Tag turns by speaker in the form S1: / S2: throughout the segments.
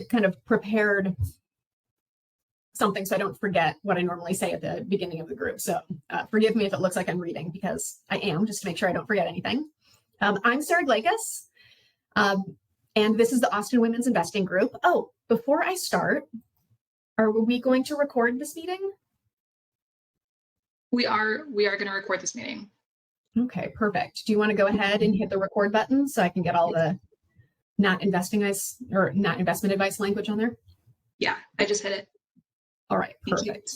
S1: kind of prepared something so I don't forget what I normally say at the beginning of the group. So forgive me if it looks like I'm reading, because I am, just to make sure I don't forget anything. I'm Sarah Glakas, and this is the Austin Women's Investing Group. Oh, before I start, are we going to record this meeting?
S2: We are going to record this meeting.
S1: Okay, perfect. Do you want to go ahead and hit the record button so I can get all the not investment advice language on there?
S2: Yeah, I just hit it.
S1: All right, perfect.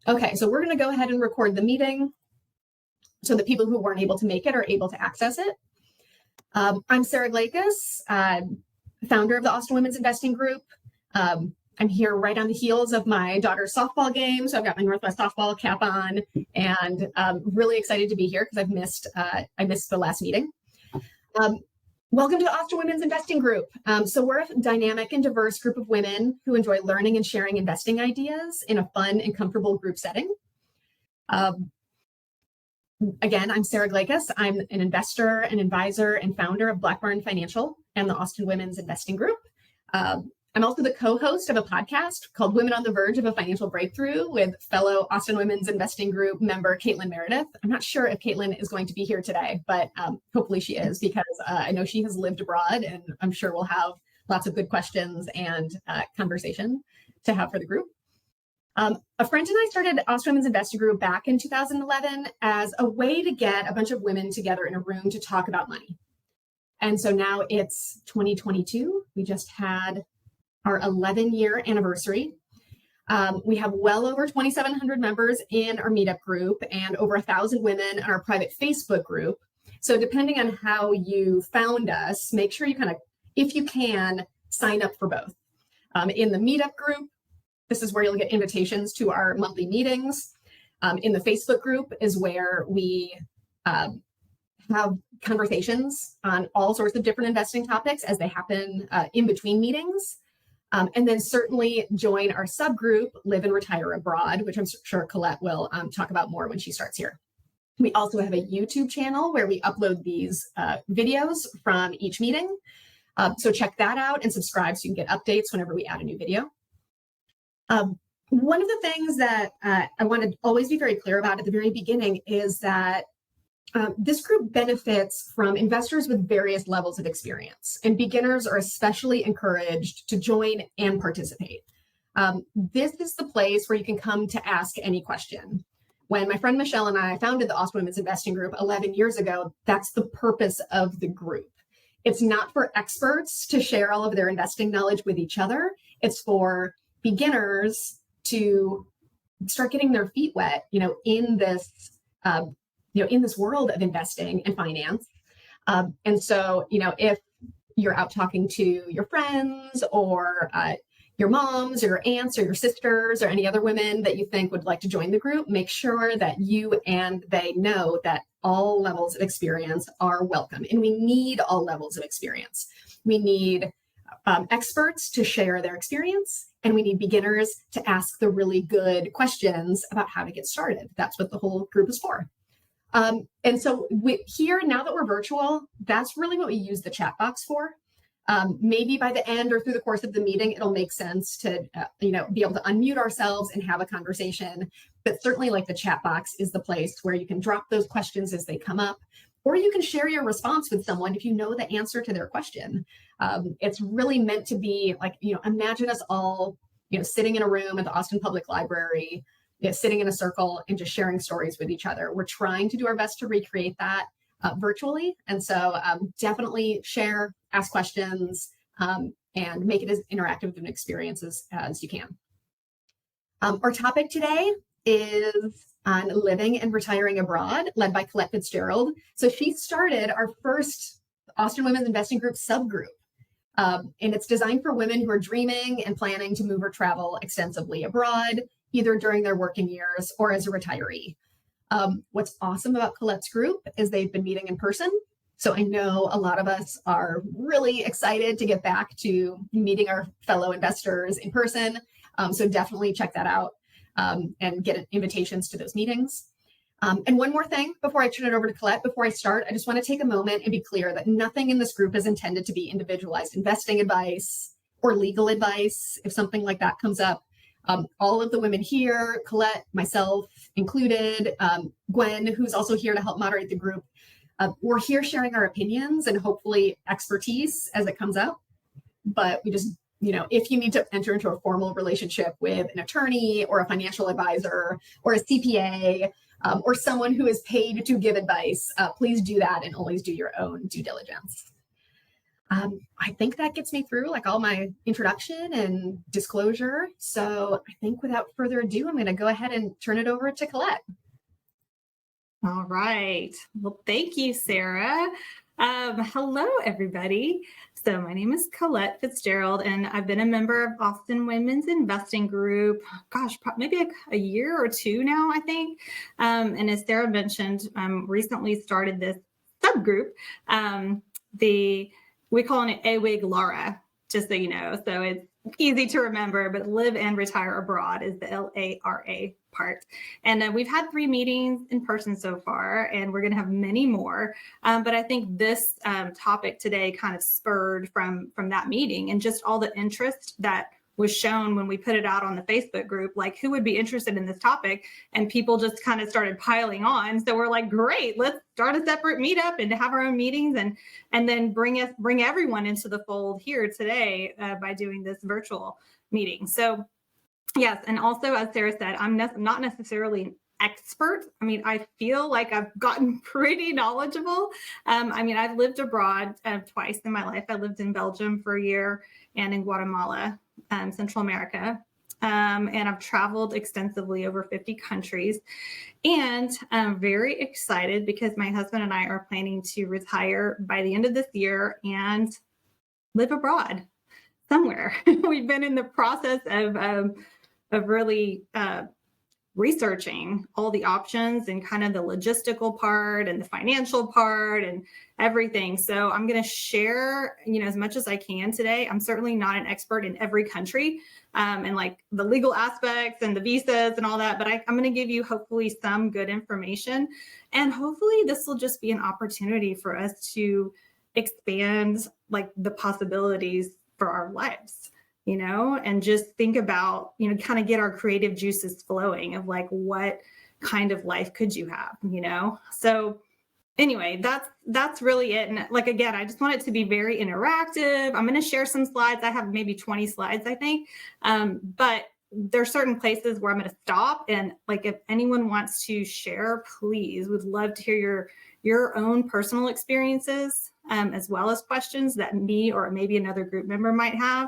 S1: Okay, so we're going to go ahead and record the meeting so that people who weren't able to make it are able to access it. I'm Sarah Glakas, founder of the Austin Women's Investing Group. I'm here right on the heels of my daughter's softball game, so I've got my Northwest softball cap on, and really excited to be here because I missed the last meeting. Welcome to the Austin Women's Investing Group. So we're a dynamic and diverse group of women who enjoy learning and sharing investing ideas in a fun and comfortable group setting. Again, I'm Sarah Glakas. I'm an investor, an advisor, and founder of Blackburn Financial and the Austin Women's Investing Group. I'm also the co-host of a podcast called Women on the Verge of a Financial Breakthrough with fellow Austin Women's Investing Group member Caitlin Meredith. I'm not sure if Caitlin is going to be here today, but hopefully she is, because I know she has lived abroad, and I'm sure we'll have lots of good questions and conversation to have for the group. A friend and I started Austin Women's Investing Group back in 2011 as a way to get a bunch of women together in a room to talk about money. And so now it's 2022. We just had our 11-year anniversary. We have well over 2,700 members in our meetup group and over 1,000 women in our private Facebook group. So depending on how you found us, make sure you if you can, sign up for both. In the meetup group, this is where you'll get invitations to our monthly meetings. In the Facebook group is where we have conversations on all sorts of different investing topics as they happen in between meetings. And then certainly join our subgroup, Live and Retire Abroad, which I'm sure Colette will talk about more when she starts here. We also have a YouTube channel where we upload these videos from each meeting. So check that out and subscribe so you can get updates whenever we add a new video. One of the things that I want to always be very clear about at the very beginning is that this group benefits from investors with various levels of experience, and beginners are especially encouraged to join and participate. This is the place where you can come to ask any question. When my friend Michelle and I founded the Austin Women's Investing Group 11 years ago, that's the purpose of the group. It's not for experts to share all of their investing knowledge with each other. It's for beginners to start getting their feet wet, in this in this world of investing and finance. And so, if you're out talking to your friends or your moms or your aunts or your sisters or any other women that you think would like to join the group, make sure that you and they know that all levels of experience are welcome. And we need all levels of experience. We need experts to share their experience, and we need beginners to ask the really good questions about how to get started. That's what the whole group is for. And so here, now that we're virtual, that's really what we use the chat box for. Maybe by the end or through the course of the meeting, it'll make sense to, be able to unmute ourselves and have a conversation. But certainly, the chat box is the place where you can drop those questions as they come up, or you can share your response with someone if you know the answer to their question. It's really meant to be imagine us all, sitting in a room at the Austin Public Library, sitting in a circle and just sharing stories with each other. We're trying to do our best to recreate that virtually. And so definitely share, ask questions, and make it as interactive of an experience as you can. Our topic today is on living and retiring abroad, led by Colette Fitzgerald. So she started our first Austin Women's Investing Group subgroup. And it's designed for women who are dreaming and planning to move or travel extensively abroad, either during their working years or as a retiree. What's awesome about Colette's group is they've been meeting in person. So I know a lot of us are really excited to get back to meeting our fellow investors in person. So definitely check that out and get invitations to those meetings. And one more thing before I turn it over to Colette, before I start, I just want to take a moment and be clear that nothing in this group is intended to be individualized investing advice or legal advice if something like that comes up. All of the women here, Colette, myself included, Gwen, who's also here to help moderate the group, we're here sharing our opinions and hopefully expertise as it comes up. But we just, if you need to enter into a formal relationship with an attorney or a financial advisor or a CPA or someone who is paid to give advice, please do that and always do your own due diligence. I think that gets me through like all my introduction and disclosure. So I think without further ado, I'm going to go ahead and turn it over to Colette.
S3: All right. Well, thank you, Sarah. Hello, everybody. So my name is Colette Fitzgerald, and I've been a member of Austin Women's Investing Group, maybe a year or two now, I think. And as Sarah mentioned, recently started this subgroup. We call it AWIG LARA, just so you know. So it's easy to remember, but live and retire abroad is the LARA part. And we've had 3 meetings in person so far, and we're going to have many more. But I think this topic today kind of spurred from that meeting and just all the interest that was shown when we put it out on the Facebook group, like who would be interested in this topic, and people just kind of started piling on. So we're like, great, let's start a separate meetup and have our own meetings and then bring everyone into the fold here today by doing this virtual meeting. So yes, and also as Sarah said, I'm not necessarily an expert. I mean, I feel like I've gotten pretty knowledgeable. I've lived abroad twice in my life. I lived in Belgium for a year and in Guatemala, Central America. And I've traveled extensively over 50 countries. And I'm very excited because my husband and I are planning to retire by the end of this year and live abroad somewhere. We've been in the process of really researching all the options and kind of the logistical part and the financial part and everything. So I'm going to share, as much as I can today. I'm certainly not an expert in every country and like the legal aspects and the visas and all that, but I'm going to give you hopefully some good information. And hopefully this will just be an opportunity for us to expand like the possibilities for our lives. And just think about, kind of get our creative juices flowing of like, what kind of life could you have, So anyway, that's really it. And like, again, I just want it to be very interactive. I'm going to share some slides. I have maybe 20 slides, I think. But there are certain places where I'm going to stop. And like, if anyone wants to share, please, would love to hear your own personal experiences, as well as questions that me or maybe another group member might have.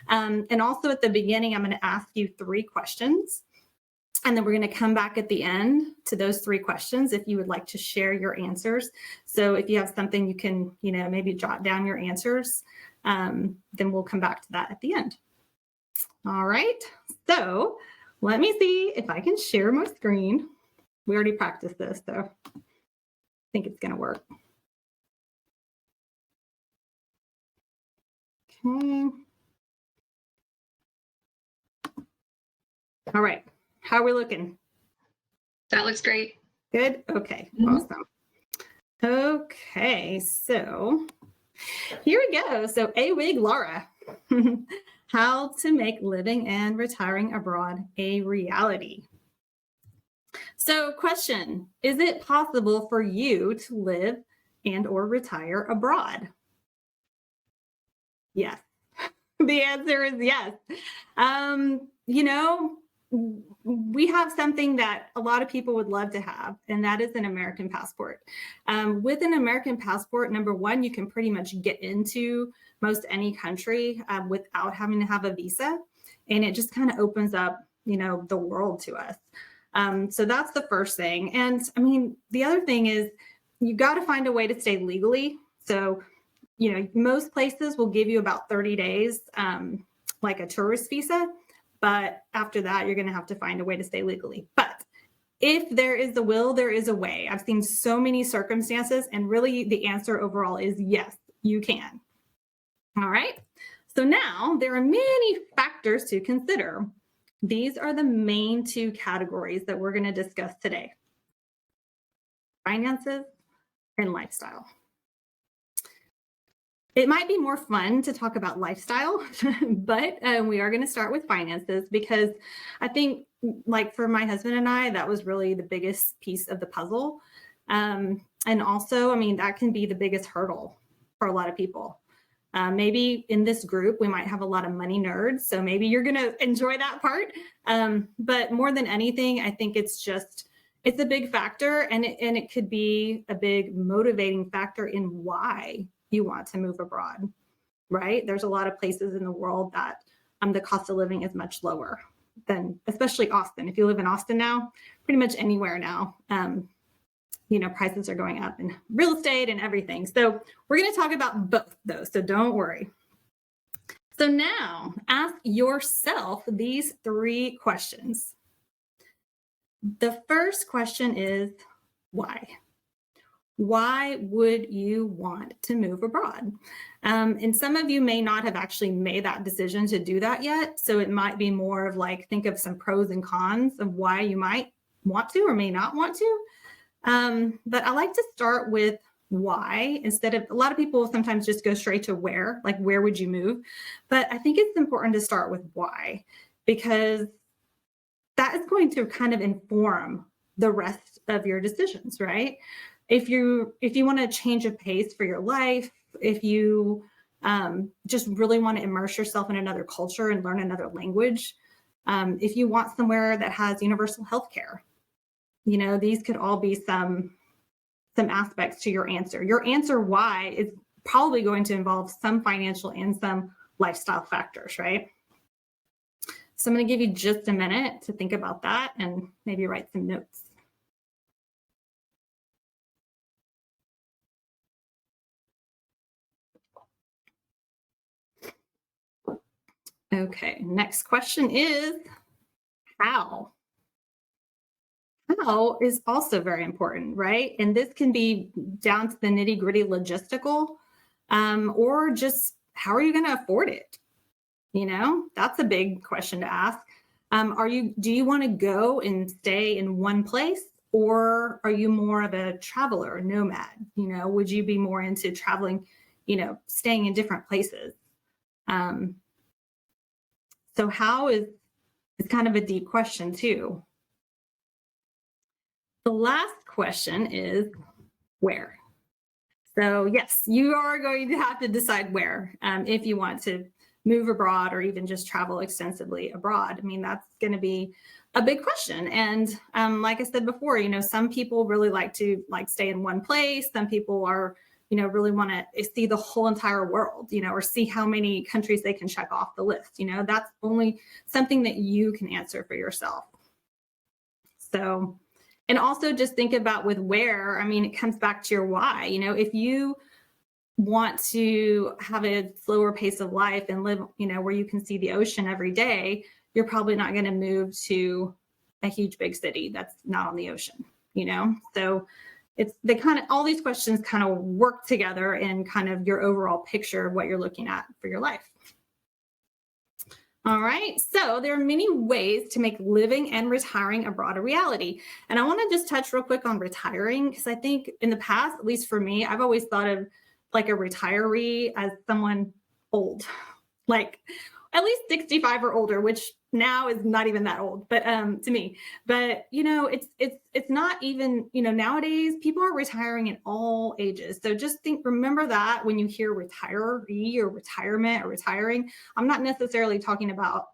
S3: And also at the beginning, I'm going to ask you 3 questions. And then we're going to come back at the end to those 3 questions if you would like to share your answers. So if you have something you can, maybe jot down your answers, then we'll come back to that at the end. All right. So let me see if I can share my screen. We already practiced this, so I think it's going to work. Okay. All right. How are we looking?
S2: That looks great.
S3: Good. Okay. Awesome. Okay. So here we go. So AWIG LARA, how to make living and retiring abroad a reality. So question, is it possible for you to live and or retire abroad? Yes. The answer is yes. We have something that a lot of people would love to have, and that is an American passport. With an American passport, number one, you can pretty much get into most any country without having to have a visa. And it just kind of opens up, the world to us. So that's the first thing. And the other thing is you got to find a way to stay legally. So most places will give you about 30 days, like a tourist visa. But after that, you're going to have to find a way to stay legally. But if there is a will, there is a way. I've seen so many circumstances, and really the answer overall is yes, you can. All right. So now there are many factors to consider. These are the main 2 categories that we're going to discuss today: finances and lifestyle. it might be more fun to talk about lifestyle, but we are going to start with finances because I think, like for my husband and I, that was really the biggest piece of the puzzle. And also, I mean, that can be the biggest hurdle for a lot of people. Maybe in this group, we might have a lot of money nerds, so maybe you're going to enjoy that part. But more than anything, I think it's a big factor, and it could be a big motivating factor in why you want to move abroad, right? There's a lot of places in the world that the cost of living is much lower than, especially Austin. If you live in Austin now, pretty much anywhere now, prices are going up in real estate and everything. So we're going to talk about both those, so don't worry. So now ask yourself these 3 questions. The first question is, why? Why would you want to move abroad? And some of you may not have actually made that decision to do that yet. So it might be more of like, think of some pros and cons of why you might want to or may not want to. But I like to start with why instead of, a lot of people sometimes just go straight to where, like where would you move? But I think it's important to start with why, because that is going to kind of inform the rest of your decisions, right? If you want to change a pace for your life, if you just really want to immerse yourself in another culture and learn another language, if you want somewhere that has universal healthcare, these could all be some aspects to your answer. Your answer why is probably going to involve some financial and some lifestyle factors, right? So I'm going to give you just a minute to think about that and maybe write some notes. Okay, next question is how? How is also very important, right? And this can be down to the nitty-gritty logistical, or just how are you going to afford it? That's a big question to ask. Do you want to go and stay in one place, or are you more of a traveler, a nomad? Would you be more into traveling, staying in different places? So how is kind of a deep question too. The last question is where. So yes, you are going to have to decide where if you want to move abroad or even just travel extensively abroad. I mean, that's going to be a big question. And like I said before, some people really like to stay in one place. Some people are, really want to see the whole entire world, or see how many countries they can check off the list. That's only something that you can answer for yourself. So, and also just think about with where, I mean, it comes back to your why. If you want to have a slower pace of life and live, where you can see the ocean every day, you're probably not going to move to a huge big city that's not on the ocean, So all these questions kind of work together in kind of your overall picture of what you're looking at for your life. All right, so there are many ways to make living and retiring abroad a reality. And I want to just touch real quick on retiring, because I think in the past, at least for me, I've always thought of like a retiree as someone old, like at least 65 or older, which now is not even that old, but to me. But it's not even, nowadays people are retiring in all ages. So just remember that when you hear retiree or retirement or retiring, I'm not necessarily talking about,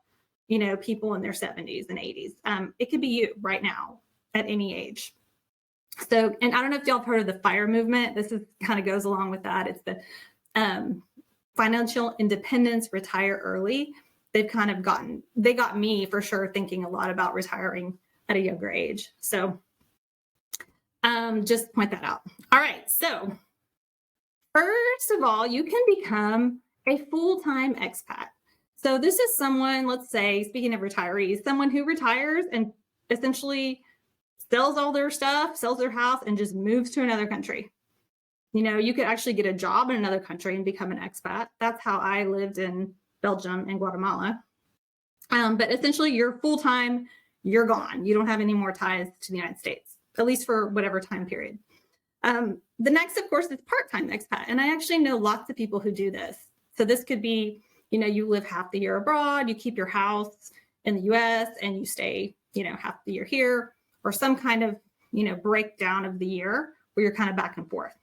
S3: people in their 70s and 80s. It could be you right now at any age. So, and I don't know if y'all have heard of the FIRE movement. This is kind of goes along with that. It's the financial independence, retire early. They've kind of they got me for sure thinking a lot about retiring at a younger age. So just point that out. All right. So first of all, you can become a full-time expat. So this is someone, let's say, speaking of retirees, someone who retires and essentially sells all their stuff, sells their house, and just moves to another country. You could actually get a job in another country and become an expat. That's how I lived in Belgium and Guatemala. But essentially, you're full-time, you're gone. You don't have any more ties to the United States, at least for whatever time period. The next, of course, is part-time expat. And I actually know lots of people who do this. So this could be, you live half the year abroad, you keep your house in the US and you stay, half the year here, or some kind of, breakdown of the year where you're kind of back and forth.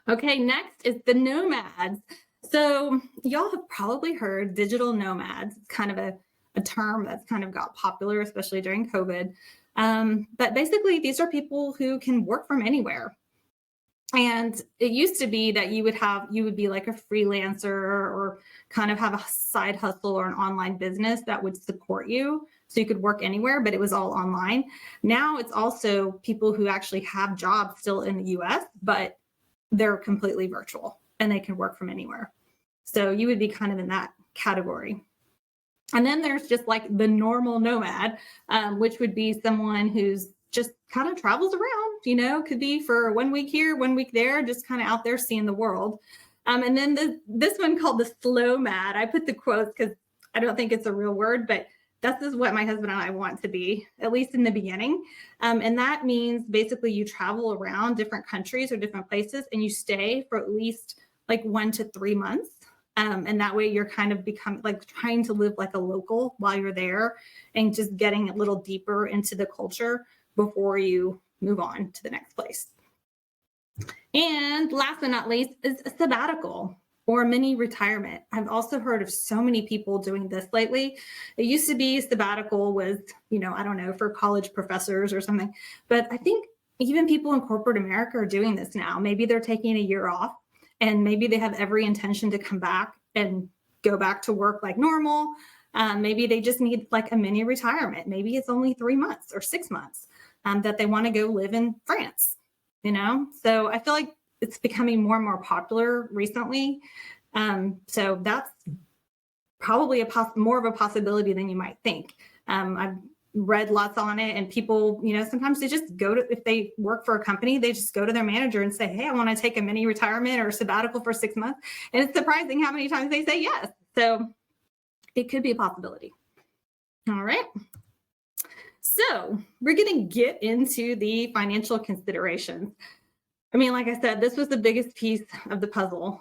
S3: Okay, next is the nomads. So y'all have probably heard digital nomads. It's kind of a term that's kind of got popular, especially during COVID. But basically, these are people who can work from anywhere. And it used to be that you would be like a freelancer or kind of have a side hustle or an online business that would support you. So you could work anywhere, but it was all online. Now it's also people who actually have jobs still in the US, but they're completely virtual and they can work from anywhere. So you would be kind of in that category. And then there's just like the normal nomad, which would be someone who's just kind of travels around, could be for 1 week here, 1 week there, just kind of out there seeing the world. And then this one called the slow mad. I put the quotes because I don't think it's a real word, but this is what my husband and I want to be, at least in the beginning. And that means basically you travel around different countries or different places and you stay for at least like 1 to 3 months. And that way you're kind of becoming like trying to live like a local while you're there and just getting a little deeper into the culture before you move on to the next place. And last but not least is a sabbatical or mini retirement. I've also heard of so many people doing this lately. It used to be sabbatical was, I don't know, for college professors or something, but I think even people in corporate America are doing this now. Maybe they're taking a year off and maybe they have every intention to come back and go back to work like normal. Maybe they just need like a mini retirement. Maybe it's only 3 months or 6 months that they want to go live in France, So I feel like it's becoming more and more popular recently. So that's probably more of a possibility than you might think. I've read lots on it and people, sometimes they just if they work for a company, they just go to their manager and say, hey, I want to take a mini retirement or sabbatical for 6 months. And it's surprising how many times they say yes. So it could be a possibility. All right. So we're going to get into the financial considerations. I mean, like I said, this was the biggest piece of the puzzle.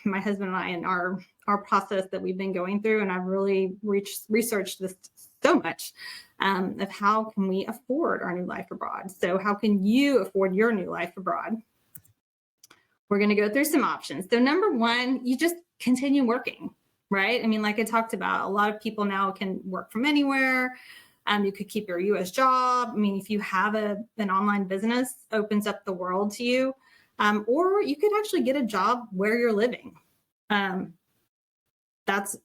S3: My husband and I in our process that we've been going through, and I've really researched this so much of how can we afford our new life abroad. So how can you afford your new life abroad? We're going to go through some options. So number one, you just continue working, right? I mean, like I talked about, a lot of people now can work from anywhere. You could keep your US job. I mean, if you have an online business, opens up the world to you. Or you could actually get a job where you're living. That's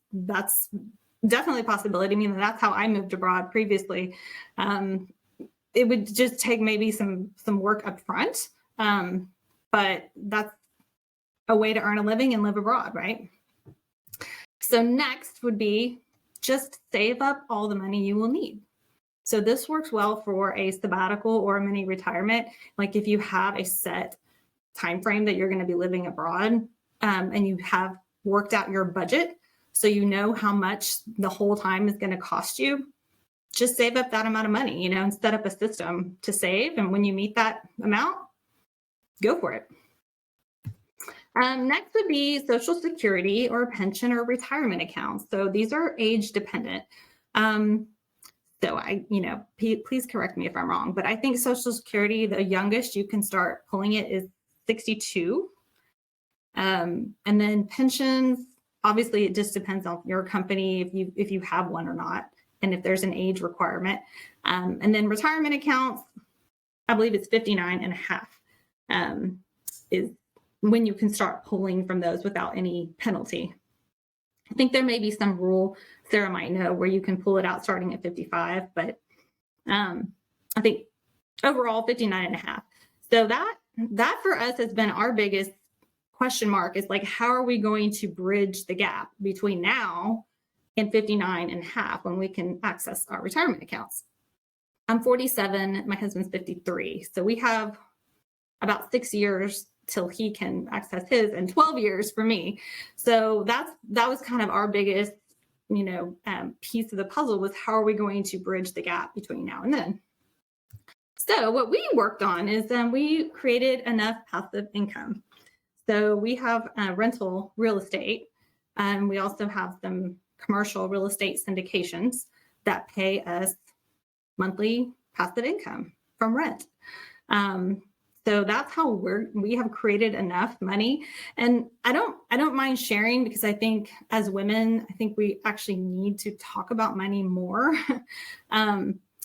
S3: definitely a possibility. I mean, that's how I moved abroad previously. It would just take maybe some work up front. But that's a way to earn a living and live abroad, right? So next would be just save up all the money you will need. So this works well for a sabbatical or a mini retirement. Like if you have a set time frame that you're going to be living abroad and you have worked out your budget, so you know how much the whole time is going to cost you, just save up that amount of money, and set up a system to save. And when you meet that amount, go for it. Next would be Social Security or pension or retirement accounts. So these are age dependent. So please correct me if I'm wrong, but I think Social Security, the youngest you can start pulling it is 62. And then pensions, obviously it just depends on your company, if you have one or not, and if there's an age requirement. And then retirement accounts, I believe it's 59 and a half is when you can start pulling from those without any penalty. I think there may be some rule, Sarah might know, where you can pull it out starting at 55, but I think overall 59 and a half. So that for us has been our biggest question mark, is like, how are we going to bridge the gap between now and 59 and a half when we can access our retirement accounts? I'm 47, my husband's 53. So we have about 6 years till he can access his, and 12 years for me. So that was kind of our biggest, piece of the puzzle, was how are we going to bridge the gap between now and then? So what we worked on is we created enough passive income. So we have rental real estate. We also have some commercial real estate syndications that pay us monthly passive income from rent. So that's how we have created enough money. And I don't mind sharing, because I think as women, I think we actually need to talk about money more.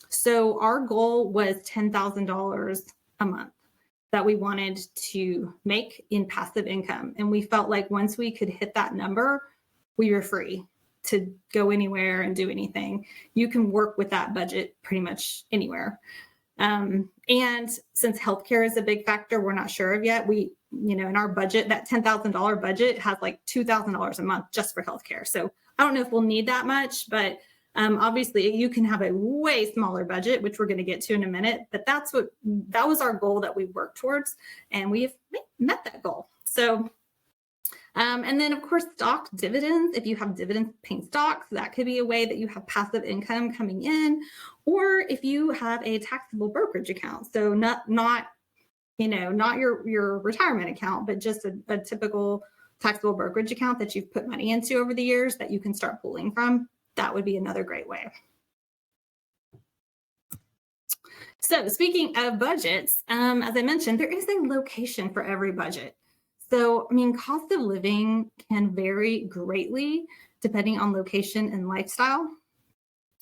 S3: So our goal was $10,000 a month that we wanted to make in passive income. And we felt like once we could hit that number, we were free to go anywhere and do anything. You can work with that budget pretty much anywhere. And since healthcare is a big factor, we're not sure of yet. We, in our budget, that $10,000 budget has like $2,000 a month just for healthcare. So I don't know if we'll need that much, but obviously you can have a way smaller budget, which we're going to get to in a minute. But that was our goal that we worked towards, and we have met that goal. So, and then of course, stock dividends. If you have dividend paying stocks, that could be a way that you have passive income coming in. Or if you have a taxable brokerage account, so not your retirement account, but just a typical taxable brokerage account that you've put money into over the years that you can start pulling from, that would be another great way. So speaking of budgets, as I mentioned, there is a location for every budget. So, cost of living can vary greatly depending on location and lifestyle.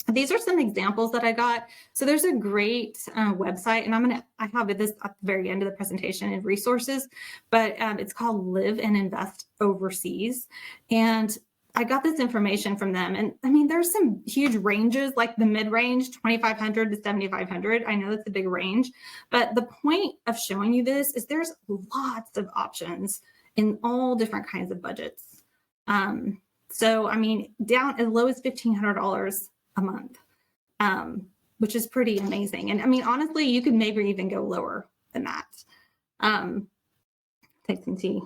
S3: These are some examples that I got. So there's a great website, and I have this at the very end of the presentation in resources, but it's called Live and Invest Overseas. And I got this information from them. And there's some huge ranges, like the mid-range, 2,500 to 7,500. I know that's a big range, but the point of showing you this is there's lots of options in all different kinds of budgets. So, down as low as $1,500 a month, which is pretty amazing. And honestly, you could maybe even go lower than that. Take some tea.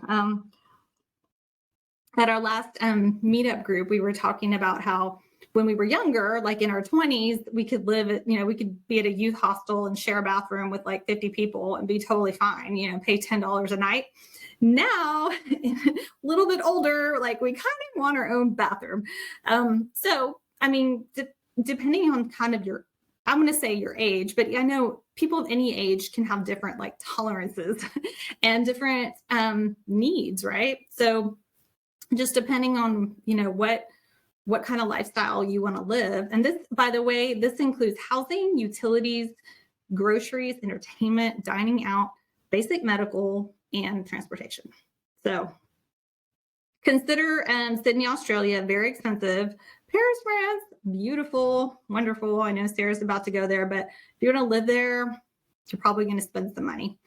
S3: At our last meetup group, we were talking about how when we were younger, like in our 20s, we could live, we could be at a youth hostel and share a bathroom with like 50 people and be totally fine, pay $10 a night. Now, a little bit older, like we kind of want our own bathroom. So, depending on kind of I'm going to say your age, but I know people of any age can have different like tolerances and different needs, right? So just depending on, what kind of lifestyle you want to live. And this, by the way, this includes housing, utilities, groceries, entertainment, dining out, basic medical, and transportation. So consider Sydney, Australia, very expensive. Paris, France, beautiful, wonderful. I know Sarah's about to go there, but if you're going to live there, you're probably going to spend some money.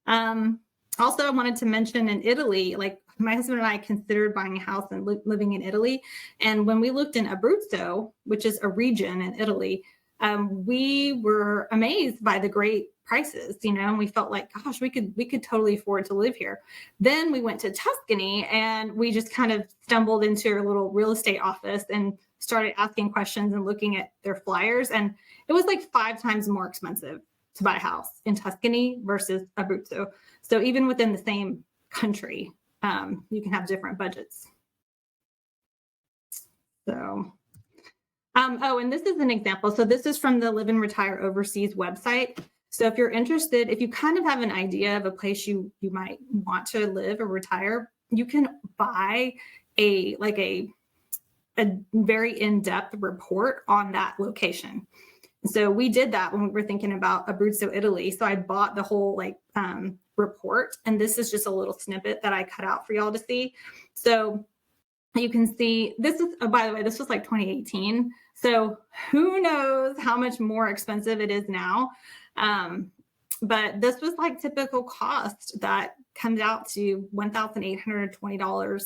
S3: Also, I wanted to mention in Italy, like my husband and I considered buying a house and living in Italy. And when we looked in Abruzzo, which is a region in Italy, we were amazed by the great prices, and we felt like, gosh, we could totally afford to live here. Then we went to Tuscany, and we just kind of stumbled into a little real estate office and started asking questions and looking at their flyers. And it was like 5 times more expensive to buy a house in Tuscany versus Abruzzo. So even within the same country, you can have different budgets. So, and this is an example. So this is from the Live and Retire Overseas website. So if you're interested, if you kind of have an idea of a place you might want to live or retire, you can buy a very in-depth report on that location. So we did that when we were thinking about Abruzzo, Italy. So I bought the whole report, and this is just a little snippet that I cut out for y'all to see. So you can see this is, oh, by the way, this was like 2018. So who knows how much more expensive it is now. But this was like typical cost that comes out to $1,820.50 or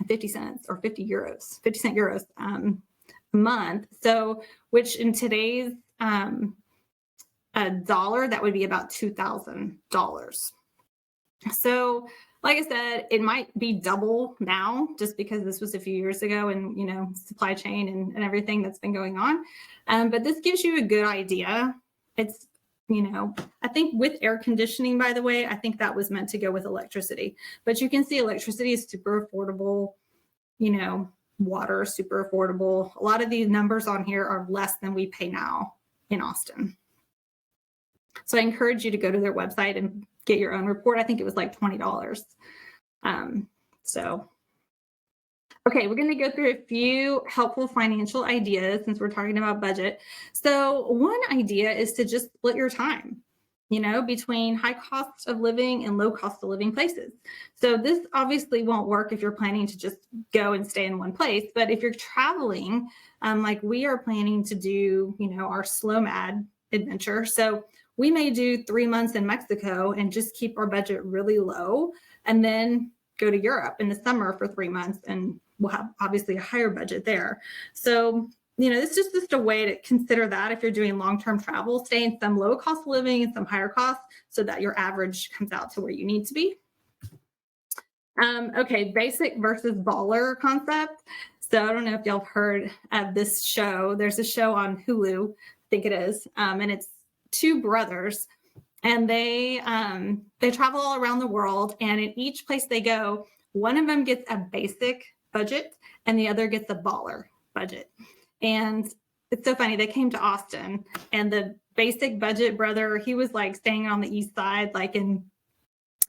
S3: 50 cent euros a month. So, which in today's a dollar, that would be about $2,000. So, like I said, it might be double now just because this was a few years ago and, supply chain and everything that's been going on. But this gives you a good idea. It's I think with air conditioning, by the way, I think that was meant to go with electricity, but you can see electricity is super affordable, water, super affordable. A lot of these numbers on here are less than we pay now in Austin. So I encourage you to go to their website and get your own report. I think it was like $20. Okay, we're going to go through a few helpful financial ideas since we're talking about budget. So one idea is to just split your time, between high cost of living and low cost of living places. So this obviously won't work if you're planning to just go and stay in one place. But if you're traveling, like we are planning to do, our SLOMAD adventure. So we may do 3 months in Mexico and just keep our budget really low and then go to Europe in the summer for 3 months, and we'll have obviously a higher budget there. So, it's just a way to consider that if you're doing long-term travel, stay in some low cost of living and some higher cost so that your average comes out to where you need to be. Okay, basic versus baller concept. So I don't know if y'all have heard of this show. There's a show on Hulu, I think it is, and it's two brothers, and they travel all around the world, and in each place they go, one of them gets a basic budget and the other gets a baller budget. And it's so funny, they came to Austin, and the basic budget brother, he was like staying on the east side, like in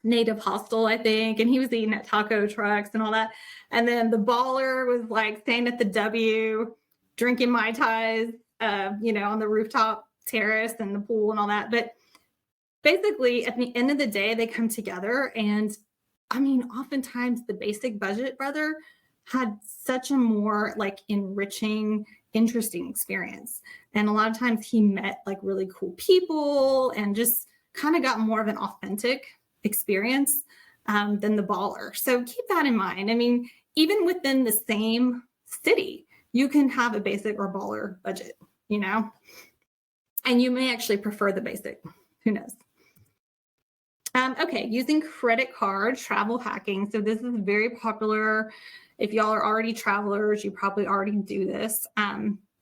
S3: Native Hostel, I think, and he was eating at taco trucks and all that. And then the baller was like staying at the W, drinking Mai Tais, on the rooftop terrace and the pool and all that. But basically, at the end of the day, they come together, and oftentimes the basic budget brother had such a more like enriching, interesting experience. And a lot of times he met like really cool people and just kind of got more of an authentic experience than the baller. So keep that in mind. Even within the same city, you can have a basic or baller budget, and you may actually prefer the basic. Who knows? Okay, using credit card travel hacking. So this is very popular. If y'all are already travelers, you probably already do this.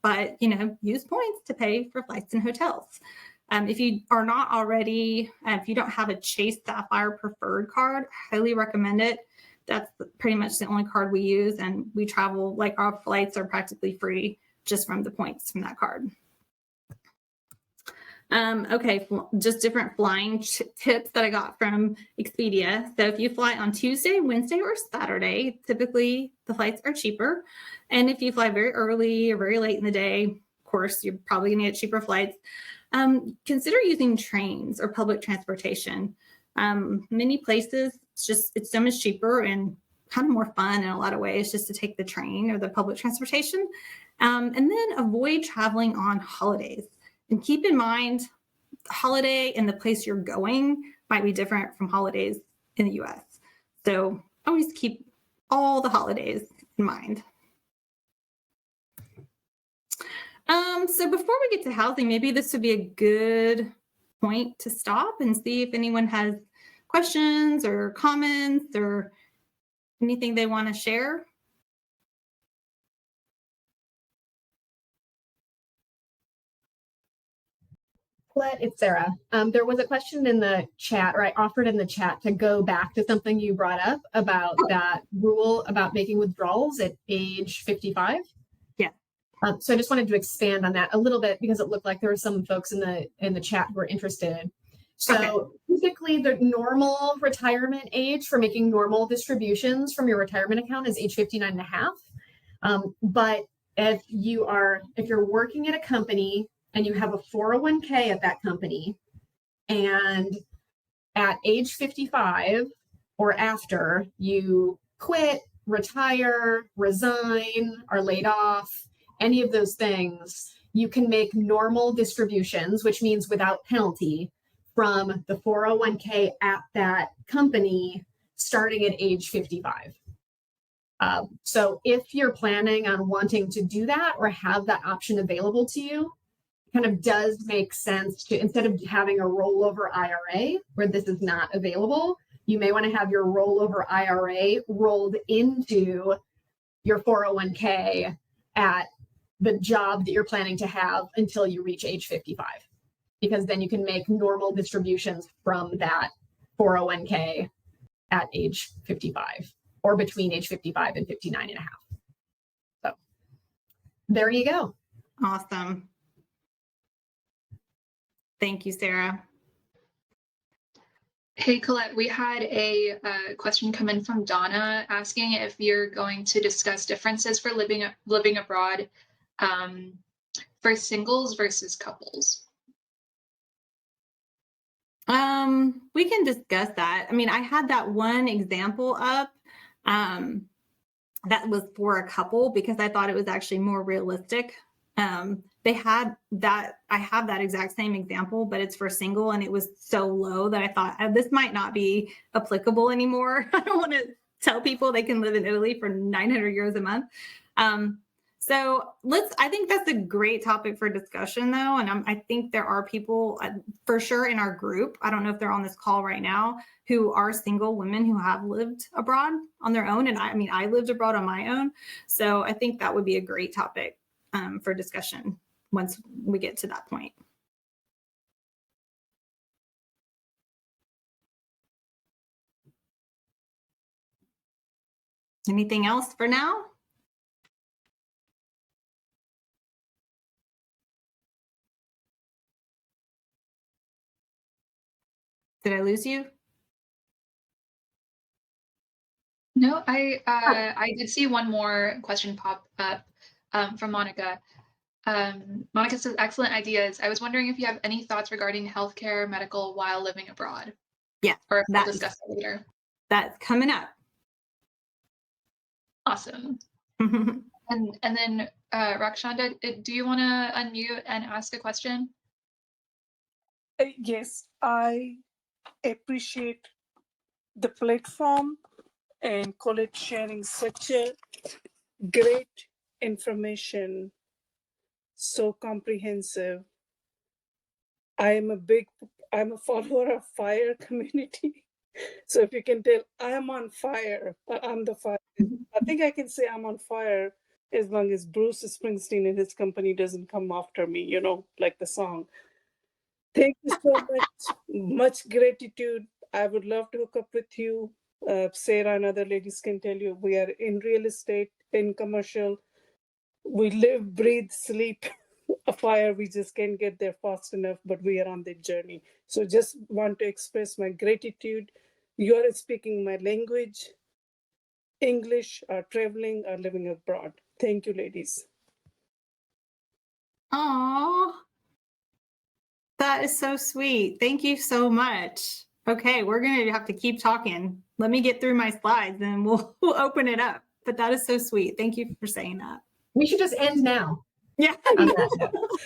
S3: But use points to pay for flights and hotels. If you are not already, if you don't have a Chase Sapphire Preferred card, I highly recommend it. That's pretty much the only card we use, and we travel, like our flights are practically free just from the points from that card. Okay, just different flying tips that I got from Expedia. So if you fly on Tuesday, Wednesday, or Saturday, typically the flights are cheaper. And if you fly very early or very late in the day, of course, you're probably going to get cheaper flights. Consider using trains or public transportation. Many places, it's so much cheaper and kind of more fun in a lot of ways just to take the train or the public transportation. And then avoid traveling on holidays. And keep in mind, the holiday and the place you're going might be different from holidays in the US. So always keep all the holidays in mind. So before we get to housing, maybe this would be a good point to stop and see if anyone has questions or comments or anything they want to share.
S1: Colette, it's Sarah. There was a question in the chat, or I offered in the chat to go back to something you brought up about that rule about making withdrawals at age 55.
S3: Yeah.
S1: So I just wanted to expand on that a little bit because it looked like there were some folks in the chat who were interested. So typically the normal retirement age for making normal distributions from your retirement account is age 59 and a half. But if you're working at a company and you have a 401k at that company, and at age 55 or after you quit, retire, resign, are laid off, any of those things, you can make normal distributions, which means without penalty, from the 401k at that company starting at age 55. So if you're planning on wanting to do that or have that option available to you, it kind of does make sense to, instead of having a rollover IRA where this is not available, you may want to have your rollover IRA rolled into your 401k at the job that you're planning to have until you reach age 55. because then you can make normal distributions from that 401k at age 55 or between age 55 and 59 and a half. So there you go.
S3: Awesome. Thank you, Sarah.
S2: Hey, Colette, we had a question come in from Donna asking if you're going to discuss differences for living abroad for singles versus couples.
S3: We can discuss that. I mean, I had that one example up that was for a couple because I thought it was actually more realistic. They had that, I have that exact same example, but it's for single, and it was so low that I thought this might not be applicable anymore. I don't want to tell people they can live in Italy for 900 euros a month. So I think that's a great topic for discussion though. And I think there are people for sure in our group, I don't know if they're on this call right now, who are single women who have lived abroad on their own. And I lived abroad on my own. So I think that would be a great topic for discussion once we get to that point. Anything else for now? Did I lose you?
S2: No, I did see one more question pop up from Monica. Monica says, excellent ideas. I was wondering if you have any thoughts regarding healthcare, medical while living abroad.
S3: Yeah,
S2: or if we'll discuss it later.
S3: That's coming up.
S2: Awesome. And then Rakshanda, do you want to unmute and ask a question?
S4: Yes, I appreciate the platform and Colette sharing such a great information, so comprehensive. I'm a follower of FIRE community. So if you can tell, I'm on fire, I'm the fire. I think I can say I'm on fire as long as Bruce Springsteen and his company doesn't come after me, like the song. Thank you so much gratitude. I would love to hook up with you. Sarah and other ladies can tell you we are in real estate, in commercial. We live, breathe, sleep a fire. We just can't get there fast enough, but we are on the journey. So just want to express my gratitude. You are speaking my language, English, or traveling, or living abroad. Thank you, ladies.
S3: Aww. That is so sweet. Thank you so much. Okay, we're going to have to keep talking. Let me get through my slides and we'll open it up. But that is so sweet. Thank you for saying that.
S1: We should just end now.
S3: Yeah.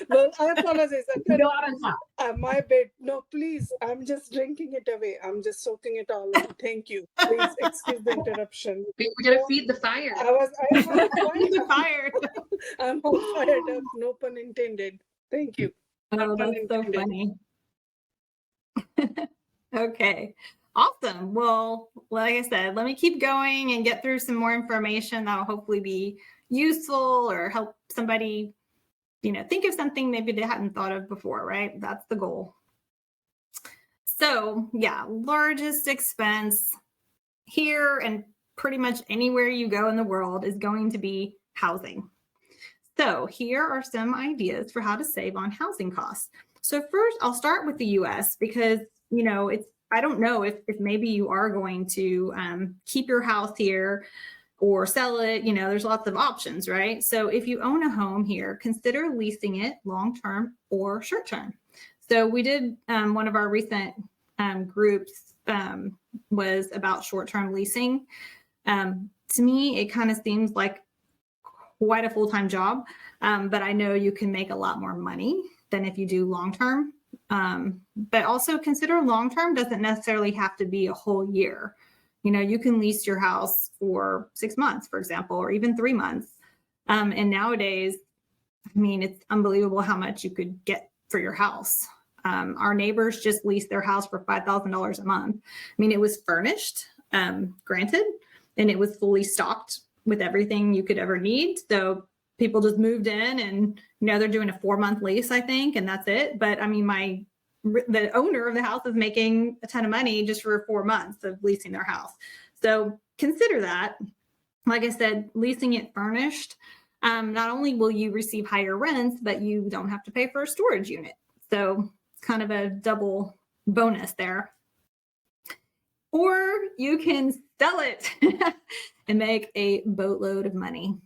S4: Well, I apologize.
S1: Go out on top.
S4: My bad. No, please. I'm just drinking it away. I'm just soaking it all in. Thank you. Please excuse the interruption.
S2: We're going to feed the fire.
S4: I'm on
S3: The fire.
S4: I'm all fired up. No pun intended. Thank you.
S3: Oh, that's so funny. Okay, awesome. Well, like I said, let me keep going and get through some more information that will hopefully be useful or help somebody, think of something maybe they hadn't thought of before, right? That's the goal. So yeah, largest expense here and pretty much anywhere you go in the world is going to be housing. So here are some ideas for how to save on housing costs. So first, I'll start with the US because, I don't know if maybe you are going to keep your house here or sell it. There's lots of options, right? So if you own a home here, consider leasing it long-term or short-term. So we did one of our recent groups was about short-term leasing. To me, it kind of seems like quite a full-time job, but I know you can make a lot more money than if you do long-term. But also consider long-term doesn't necessarily have to be a whole year. You can lease your house for 6 months, for example, or even 3 months. And nowadays, it's unbelievable how much you could get for your house. Our neighbors just leased their house for $5,000 a month. It was furnished, granted, and it was fully stocked with everything you could ever need. So people just moved in and, they're doing a 4-month lease, I think, and that's it. But my the owner of the house is making a ton of money just for 4 months of leasing their house. So consider that. Like I said, leasing it furnished, not only will you receive higher rents, but you don't have to pay for a storage unit. So it's kind of a double bonus there. Or you can sell it and make a boatload of money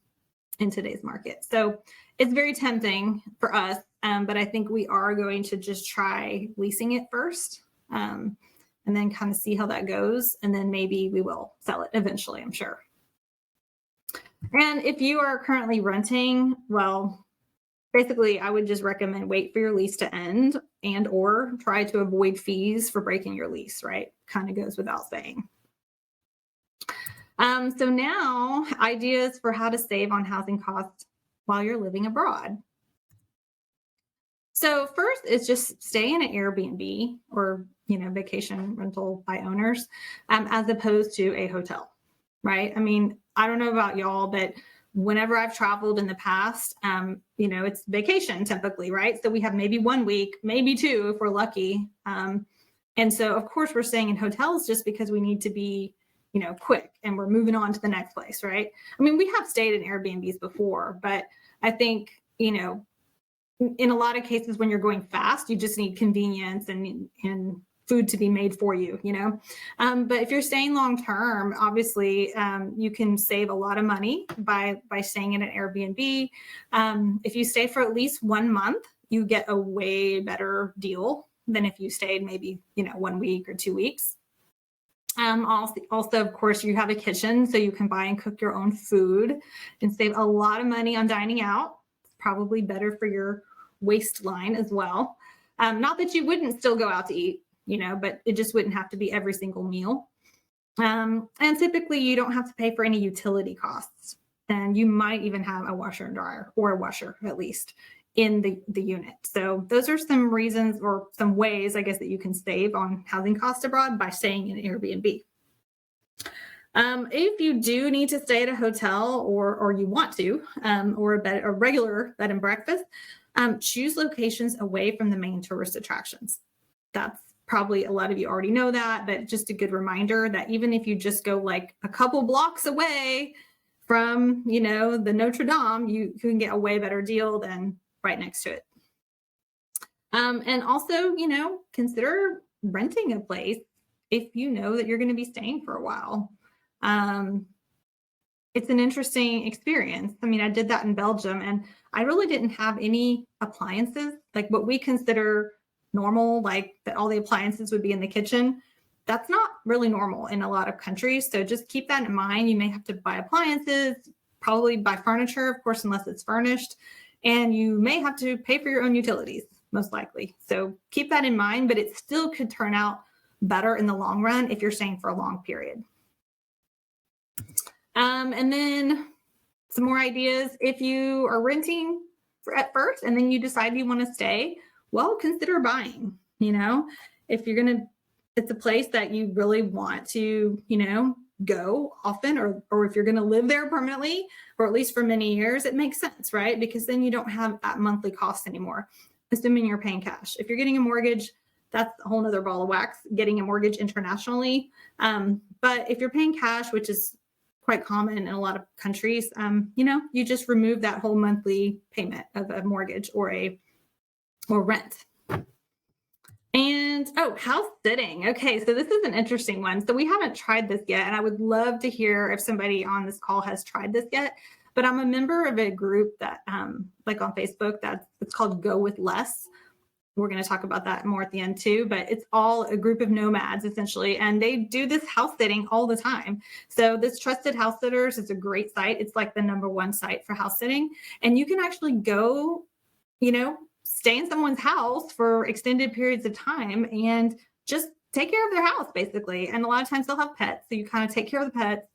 S3: in today's market. So it's very tempting for us, but I think we are going to just try leasing it first, and then kind of see how that goes. And then maybe we will sell it eventually, I'm sure. And if you are currently renting, well, basically I would just recommend wait for your lease to end and or try to avoid fees for breaking your lease, right? Kind of goes without saying. So now ideas for how to save on housing costs while you're living abroad. So first is just stay in an Airbnb or, vacation rental by owners, as opposed to a hotel, right? I mean, I don't know about y'all, but whenever I've traveled in the past, it's vacation typically, right? So we have maybe 1 week, maybe 2 if we're lucky. And so of course we're staying in hotels just because we need to be, quick and we're moving on to the next place, right? I mean, we have stayed in Airbnbs before, but I think, in a lot of cases when you're going fast, you just need convenience and food to be made for you, But if you're staying long term, obviously you can save a lot of money by staying in an Airbnb. If you stay for at least 1 month, you get a way better deal than if you stayed maybe 1 week or 2 weeks. Also, of course, you have a kitchen, so you can buy and cook your own food and save a lot of money on dining out. It's probably better for your waistline as well. Not that you wouldn't still go out to eat, but it just wouldn't have to be every single meal. And typically you don't have to pay for any utility costs. And you might even have a washer and dryer, or a washer at least, in the unit. So those are some reasons or some ways, I guess, that you can save on housing costs abroad by staying in an Airbnb. If you do need to stay at a hotel or you want to, or a regular bed and breakfast, choose locations away from the main tourist attractions. That's probably a lot of you already know that, but just a good reminder that even if you just go like a couple blocks away from, the Notre Dame, you can get a way better deal than right next to it. And also, consider renting a place if you know that you're going to be staying for a while. It's an interesting experience. I mean, I did that in Belgium and I really didn't have any appliances, like what we consider normal, like that all the appliances would be in the kitchen. That's not really normal in a lot of countries. So just keep that in mind. You may have to buy appliances, probably buy furniture, of course, unless it's furnished. And you may have to pay for your own utilities, most likely. So keep that in mind, but it still could turn out better in the long run if you're staying for a long period. And then some more ideas. If you are renting at first and then you decide you want to stay, well, consider buying. If you're it's a place that you really want to, go often, or if you're going to live there permanently, or at least for many years, it makes sense, right? Because then you don't have that monthly cost anymore, assuming you're paying cash. If you're getting a mortgage, that's a whole nother ball of wax, getting a mortgage internationally. But if you're paying cash, which is quite common in a lot of countries, you just remove that whole monthly payment of a mortgage or rent. And house sitting. Okay, so this is an interesting one. So we haven't tried this yet, and I would love to hear if somebody on this call has tried this yet. But I'm a member of a group that, like on Facebook, it's called Go With Less. We're going to talk about that more at the end too, but it's all a group of nomads essentially, and they do this house sitting all the time. So this Trusted House Sitters is a great site. It's like the #1 site for house sitting, and you can actually go, stay in someone's house for extended periods of time and just take care of their house basically. And a lot of times they'll have pets, so you kind of take care of the pets,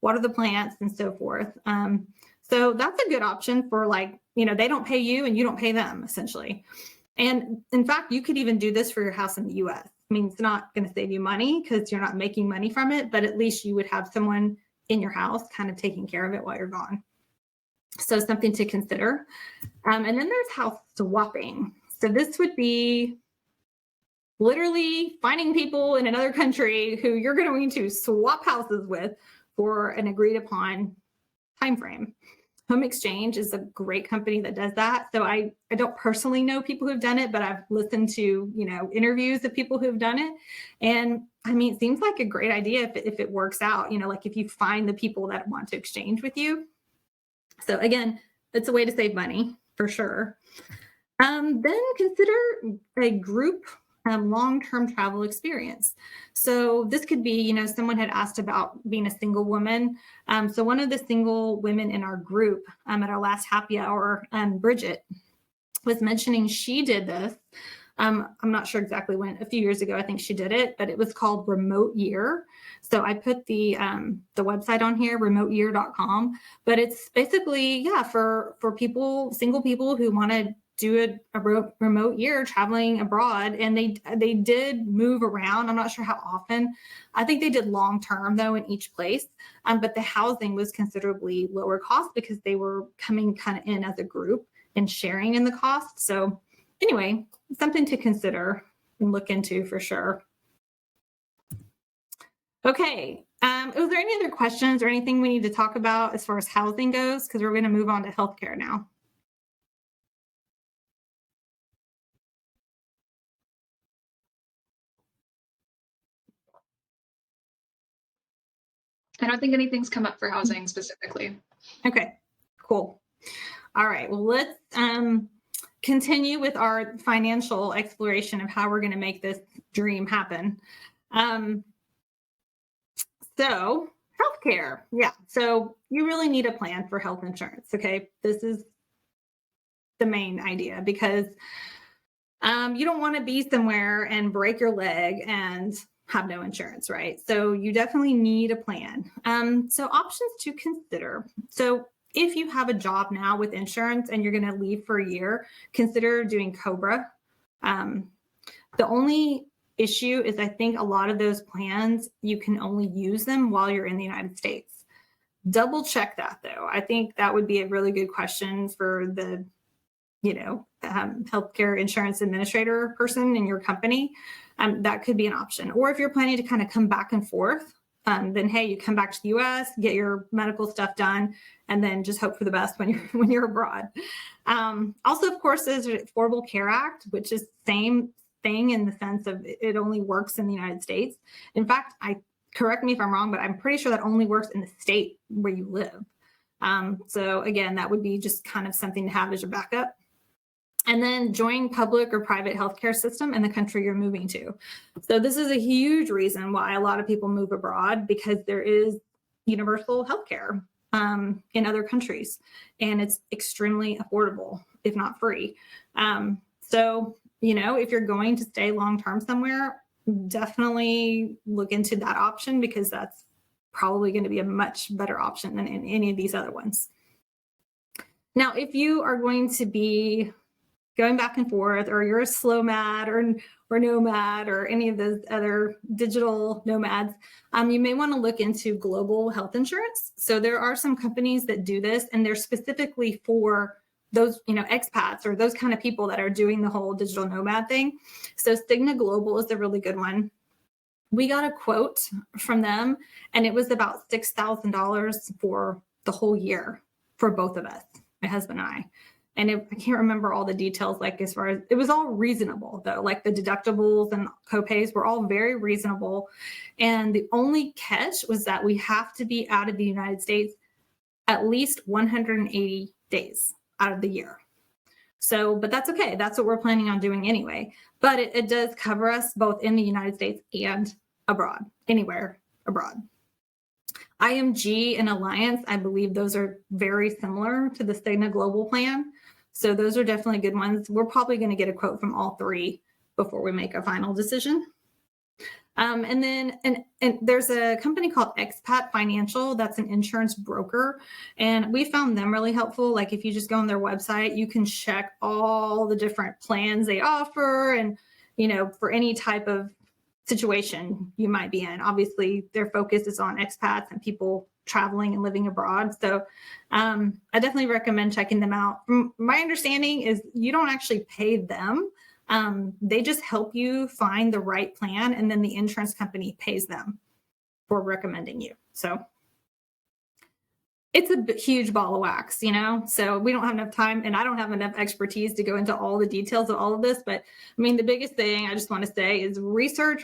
S3: water the plants, and so forth. So that's a good option for they don't pay you and you don't pay them essentially. And in fact, you could even do this for your house in the US. I mean, it's not going to save you money because you're not making money from it, but at least you would have someone in your house kind of taking care of it while you're gone. So something to consider. And then there's house swapping. So this would be literally finding people in another country who you're going to swap houses with for an agreed upon time frame. Home Exchange is a great company that does that. So I don't personally know people who've done it, but I've listened to, interviews of people who've done it. And I mean, it seems like a great idea if it works out, like if you find the people that want to exchange with you. So again, it's a way to save money for sure. Then consider a group long-term travel experience. So this could be, someone had asked about being a single woman. So one of the single women in our group at our last happy hour, Bridget, was mentioning she did this. I'm not sure exactly when, a few years ago, I think she did it, but it was called Remote Year. So I put the website on here, remoteyear.com, but it's basically, for people, single people who want to do a remote year traveling abroad. And they did move around. I'm not sure how often. I think they did long term though in each place. But the housing was considerably lower cost because they were coming kind of in as a group and sharing in the cost. So anyway, something to consider and look into for sure. Okay. Was there any other questions or anything we need to talk about as far as housing goes? Because we're going to move on to healthcare now.
S2: I don't think anything's come up for housing specifically.
S3: Okay, cool. All right, well, let's continue with our financial exploration of how we're going to make this dream happen. So healthcare, so you really need a plan for health insurance, okay? This is the main idea because you don't want to be somewhere and break your leg and have no insurance, right? So you definitely need a plan. So options to consider. So if you have a job now with insurance and you're going to leave for a year, consider doing COBRA. The only issue is I think a lot of those plans, you can only use them while you're in the United States. Double check that though. I think that would be a really good question for the healthcare insurance administrator person in your company. That could be an option. Or if you're planning to kind of come back and forth, then hey, you come back to the U.S., get your medical stuff done, and then just hope for the best when you're abroad. Also, of course, there's the Affordable Care Act, which is the same thing in the sense of it only works in the United States. In fact, correct me if I'm wrong, but I'm pretty sure that only works in the state where you live. So again, that would be just kind of something to have as your backup. And then join public or private healthcare system in the country you're moving to. So this is a huge reason why a lot of people move abroad, because there is universal healthcare in other countries, and it's extremely affordable, if not free. So, if you're going to stay long-term somewhere, definitely look into that option because that's probably going to be a much better option than in any of these other ones. Now, if you are going to be going back and forth, or you're a slow mad or nomad or any of those other digital nomads, you may want to look into global health insurance. So there are some companies that do this, and they're specifically for those, expats or those kind of people that are doing the whole digital nomad thing. So Cigna Global is a really good one. We got a quote from them, and it was about $6,000 for the whole year for both of us, my husband and I. And I can't remember all the details, as far as it was all reasonable though, like the deductibles and copays were all very reasonable. And the only catch was that we have to be out of the United States at least 180 days out of the year. So, but that's okay. That's what we're planning on doing anyway. But it does cover us both in the United States and abroad, anywhere abroad. IMG and Alliance, I believe those are very similar to the Cigna Global plan. So those are definitely good ones. We're probably going to get a quote from all three before we make a final decision. And then there's a company called Expat Financial. That's an insurance broker. And we found them really helpful. Like if you just go on their website, you can check all the different plans they offer and, for any type of situation you might be in. Obviously, their focus is on expats and people traveling and living abroad. So I definitely recommend checking them out. My understanding is you don't actually pay them They just help you find the right plan, and then the insurance company pays them for recommending you. So it's a huge ball of wax, you know? So we don't have enough time, and I don't have enough expertise to go into all the details of all of this. But I mean, the biggest thing I just want to say is research,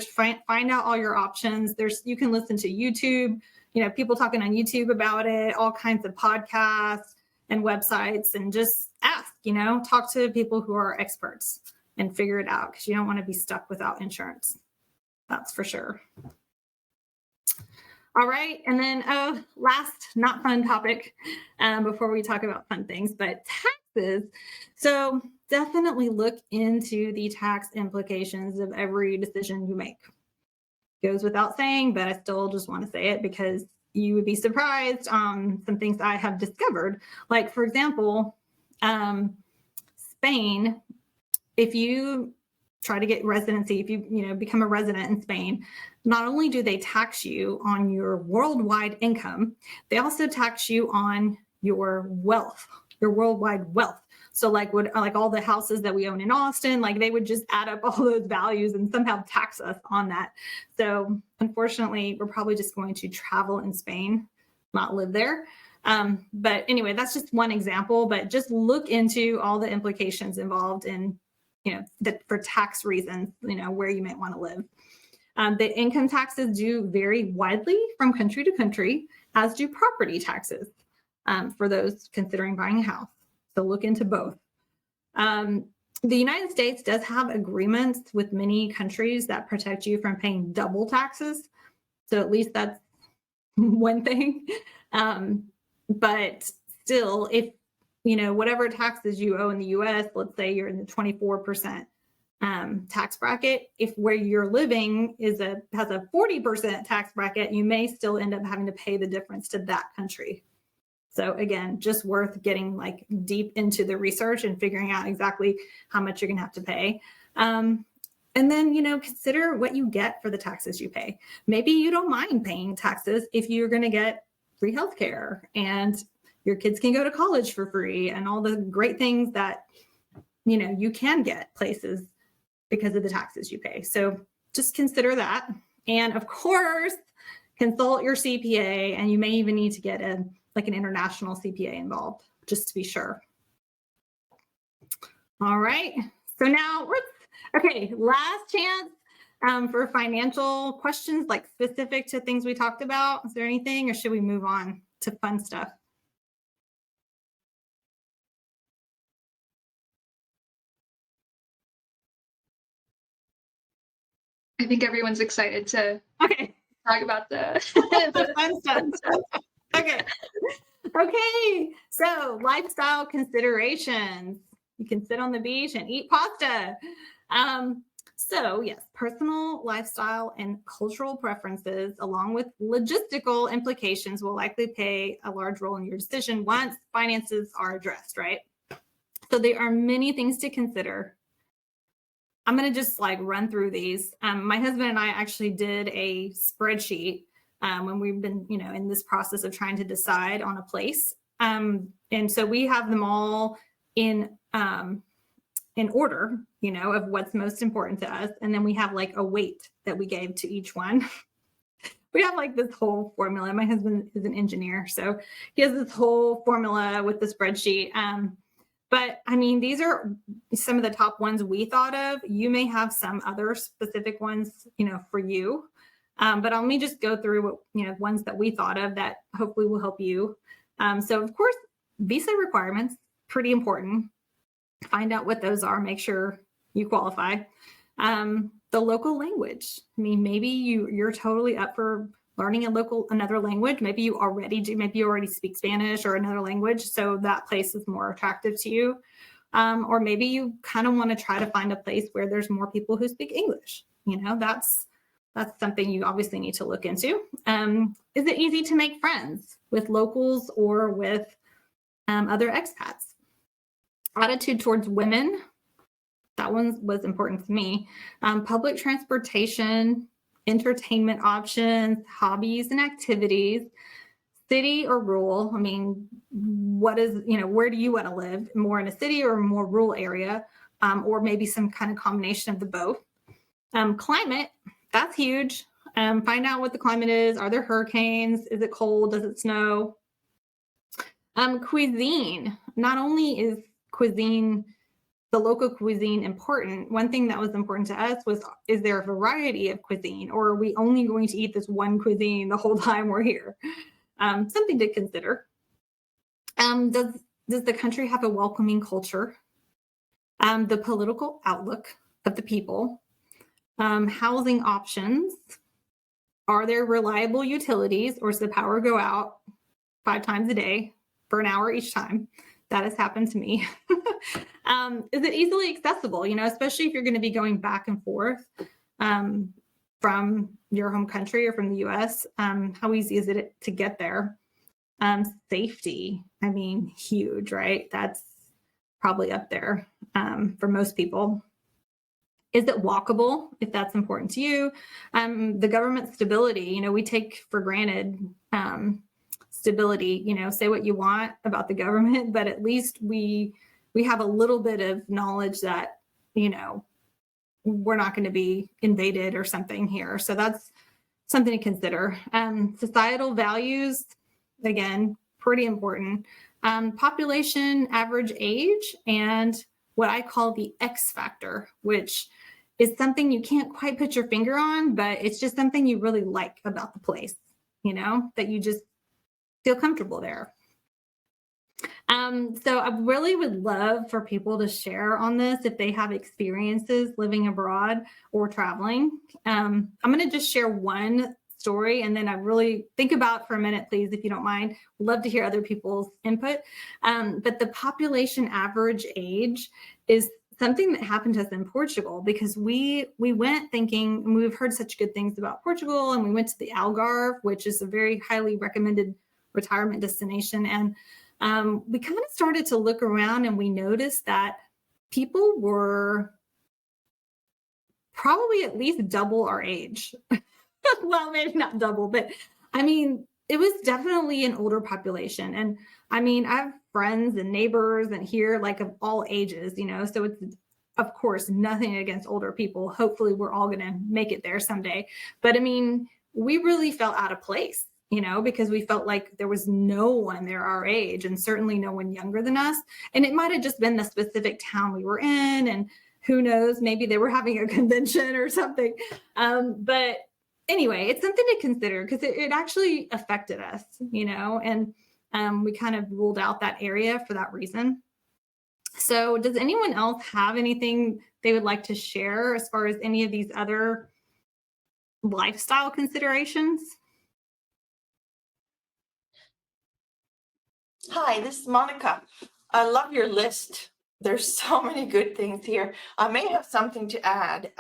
S3: find out all your options. You can listen to YouTube, you know, people talking on YouTube about it, all kinds of podcasts and websites, and just ask, you know, talk to people who are experts and figure it out, because you don't want to be stuck without insurance. That's for sure. All right. And then last not fun topic before we talk about fun things, but taxes. So definitely look into the tax implications of every decision you make. Goes without saying, but I still just want to say it because you would be surprised on some things I have discovered. Like, for example, Spain, if you try to get residency, if you become a resident in Spain, not only do they tax you on your worldwide income, they also tax you on your wealth, your worldwide wealth. So like all the houses that we own in Austin, like they would just add up all those values and somehow tax us on that. So unfortunately, we're probably just going to travel in Spain, not live there. But anyway, that's just one example, but just look into all the implications involved in, that for tax reasons, where you might want to live. The income taxes do vary widely from country to country, as do property taxes for those considering buying a house. So look into both. The United States does have agreements with many countries that protect you from paying double taxes. So at least that's one thing. But still, if, whatever taxes you owe in the US, let's say you're in the 24% tax bracket, if where you're living has a 40% tax bracket, you may still end up having to pay the difference to that country. So again, just worth getting like deep into the research and figuring out exactly how much you're going to have to pay. And then, consider what you get for the taxes you pay. Maybe you don't mind paying taxes if you're going to get free healthcare and your kids can go to college for free and all the great things that, you can get places because of the taxes you pay. So just consider that. And of course, consult your CPA, and you may even need to get an international CPA involved, just to be sure. All right. So now last chance for financial questions, like specific to things we talked about. Is there anything, or should we move on to fun stuff?
S2: I think everyone's excited to talk about the
S3: fun stuff. Okay. So lifestyle considerations. You can sit on the beach and eat pasta. So yes, personal lifestyle and cultural preferences, along with logistical implications, will likely play a large role in your decision once finances are addressed, right? So there are many things to consider. I'm going to just run through these. My husband and I actually did a spreadsheet when we've been, in this process of trying to decide on a place. And so we have them all in order, of what's most important to us. And then we have a weight that we gave to each one. We have this whole formula. My husband is an engineer, so he has this whole formula with the spreadsheet. But I mean, these are some of the top ones we thought of. You may have some other specific ones, for you. But let me just go through what, ones that we thought of that hopefully will help you. So of course, visa requirements, pretty important. Find out what those are, make sure you qualify. The local language. I mean, maybe you're totally up for learning another language. Maybe you already do. Maybe you already speak Spanish or another language, so that place is more attractive to you. Or maybe you kind of want to try to find a place where there's more people who speak English. That's something you obviously need to look into. Is it easy to make friends with locals or with other expats? Attitude towards women. That one was important to me. Public transportation, entertainment options, hobbies and activities, city or rural. I mean, where do you want to live? More in a city or a more rural area? or maybe some kind of combination of the both. Climate, that's huge. Find out what the climate is. Are there hurricanes? Is it cold? Does it snow? Cuisine, not only is cuisine, the local cuisine important, one thing that was important to us was, is there a variety of cuisine, or are we only going to eat this one cuisine the whole time we're here? Something to consider. Does the country have a welcoming culture? The political outlook of the people, housing options. Are there reliable utilities, or does the power go out 5 times a day for an hour each time? That has happened to me. Is it easily accessible? You know, especially if you're going to be going back and forth from your home country or from the US, how easy is it to get there? Safety, I mean, huge, right? That's probably up there for most people. Is it walkable, if that's important to you? The government stability, you know, we take for granted stability, you know, say what you want about the government, but at least we have a little bit of knowledge that, you know, we're not going to be invaded or something here. So that's something to consider. Societal values, again, pretty important. Population average age, and what I call the X factor, which is something you can't quite put your finger on, but it's just something you really like about the place, you know, that you just feel comfortable there. So I really would love for people to share on this if they have experiences living abroad or traveling. I'm going to just share one story, and then I really think about for a minute, please, if you don't mind. Love to hear other people's input. But the population average age is something that happened to us in Portugal, because we went thinking, and we've heard such good things about Portugal, and we went to the Algarve, which is a very highly recommended retirement destination. And we kind of started to look around, and we noticed that people were probably at least double our age. Well, maybe not double, but I mean, it was definitely an older population. And I mean, I have friends and neighbors and here, like, of all ages, you know, so it's, of course, nothing against older people. Hopefully we're all going to make it there someday. But I mean, we really felt out of place, you know, because we felt like there was no one there our age, and certainly no one younger than us. And it might have just been the specific town we were in, and who knows, maybe they were having a convention or something. But anyway, it's something to consider, because it actually affected us, you know, and we kind of ruled out that area for that reason. So does anyone else have anything they would like to share as far as any of these other lifestyle considerations?
S5: Hi, this is Monica. I love your list. There's so many good things here. I may have something to add,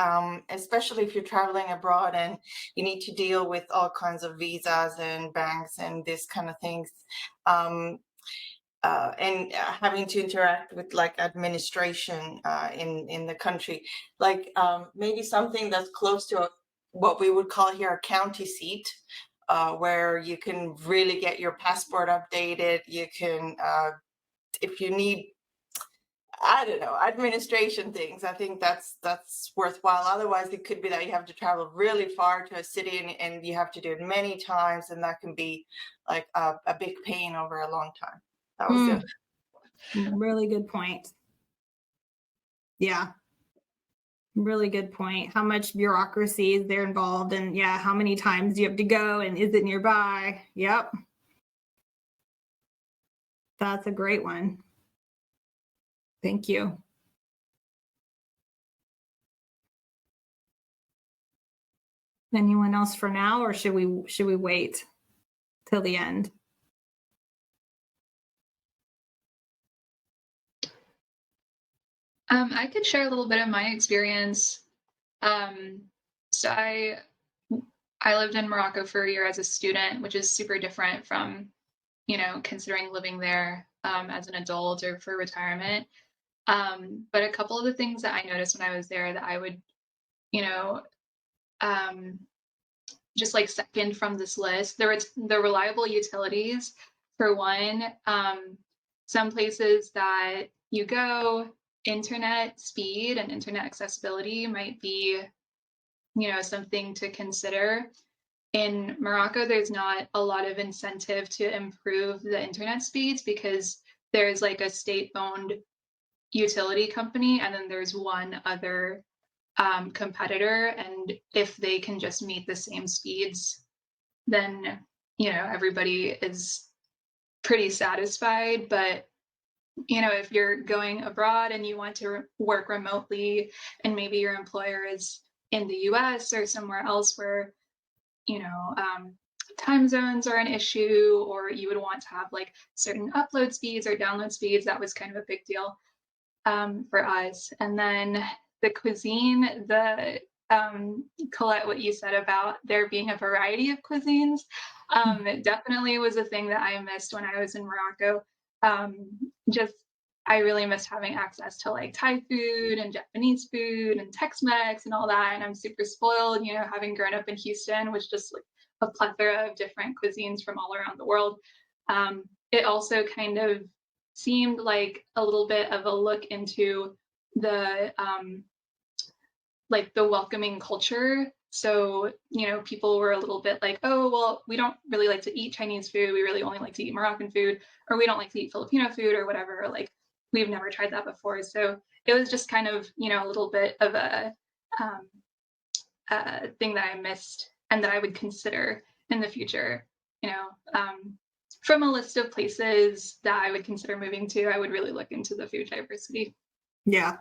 S5: especially if you're traveling abroad and you need to deal with all kinds of visas and banks and this kind of things, and having to interact with, like, administration in the country. Like, maybe something that's close to what we would call here a county seat, where you can really get your passport updated. You can, if you need, I don't know, administration things, I think that's worthwhile. Otherwise, it could be that you have to travel really far to a city, and you have to do it many times, and that can be like a big pain over a long time. That was it.
S3: Really good point. Yeah. Really good point. How much bureaucracy is there involved, and yeah, how many times do you have to go, and is it nearby? Yep. That's a great one. Thank you. Anyone else for now, or should we wait till the end?
S2: I could share a little bit of my experience. So I lived in Morocco for a year as a student, which is super different from, you know, considering living there as an adult or for retirement. But a couple of the things that I noticed when I was there that I would, you know, just like second from this list, there was the reliable utilities for one. Some places that you go, internet speed and internet accessibility might be, something to consider. In Morocco, there's not a lot of incentive to improve the internet speeds because there's like a state-owned utility company, and then there's one other competitor. And if they can just meet the same speeds, then, everybody is pretty satisfied. But, if you're going abroad and you want to work remotely, and maybe your employer is in the US or somewhere else where, time zones are an issue, or you would want to have like certain upload speeds or download speeds, that was kind of a big deal for us. And then the cuisine, Colette, what you said about there being a variety of cuisines, it definitely was a thing that I missed when I was in Morocco. I really missed having access to like Thai food and Japanese food and Tex-Mex and all that. And I'm super spoiled, having grown up in Houston, which just like a plethora of different cuisines from all around the world. It also kind of seemed like a little bit of a look into the like the welcoming culture. So, people were a little bit like, oh, well, we don't really like to eat Chinese food. We really only like to eat Moroccan food, or we don't like to eat Filipino food or whatever. Like, we've never tried that before. So it was just kind of, a little bit of a thing that I missed and that I would consider in the future. From a list of places that I would consider moving to, I would really look into the food diversity.
S3: Yeah.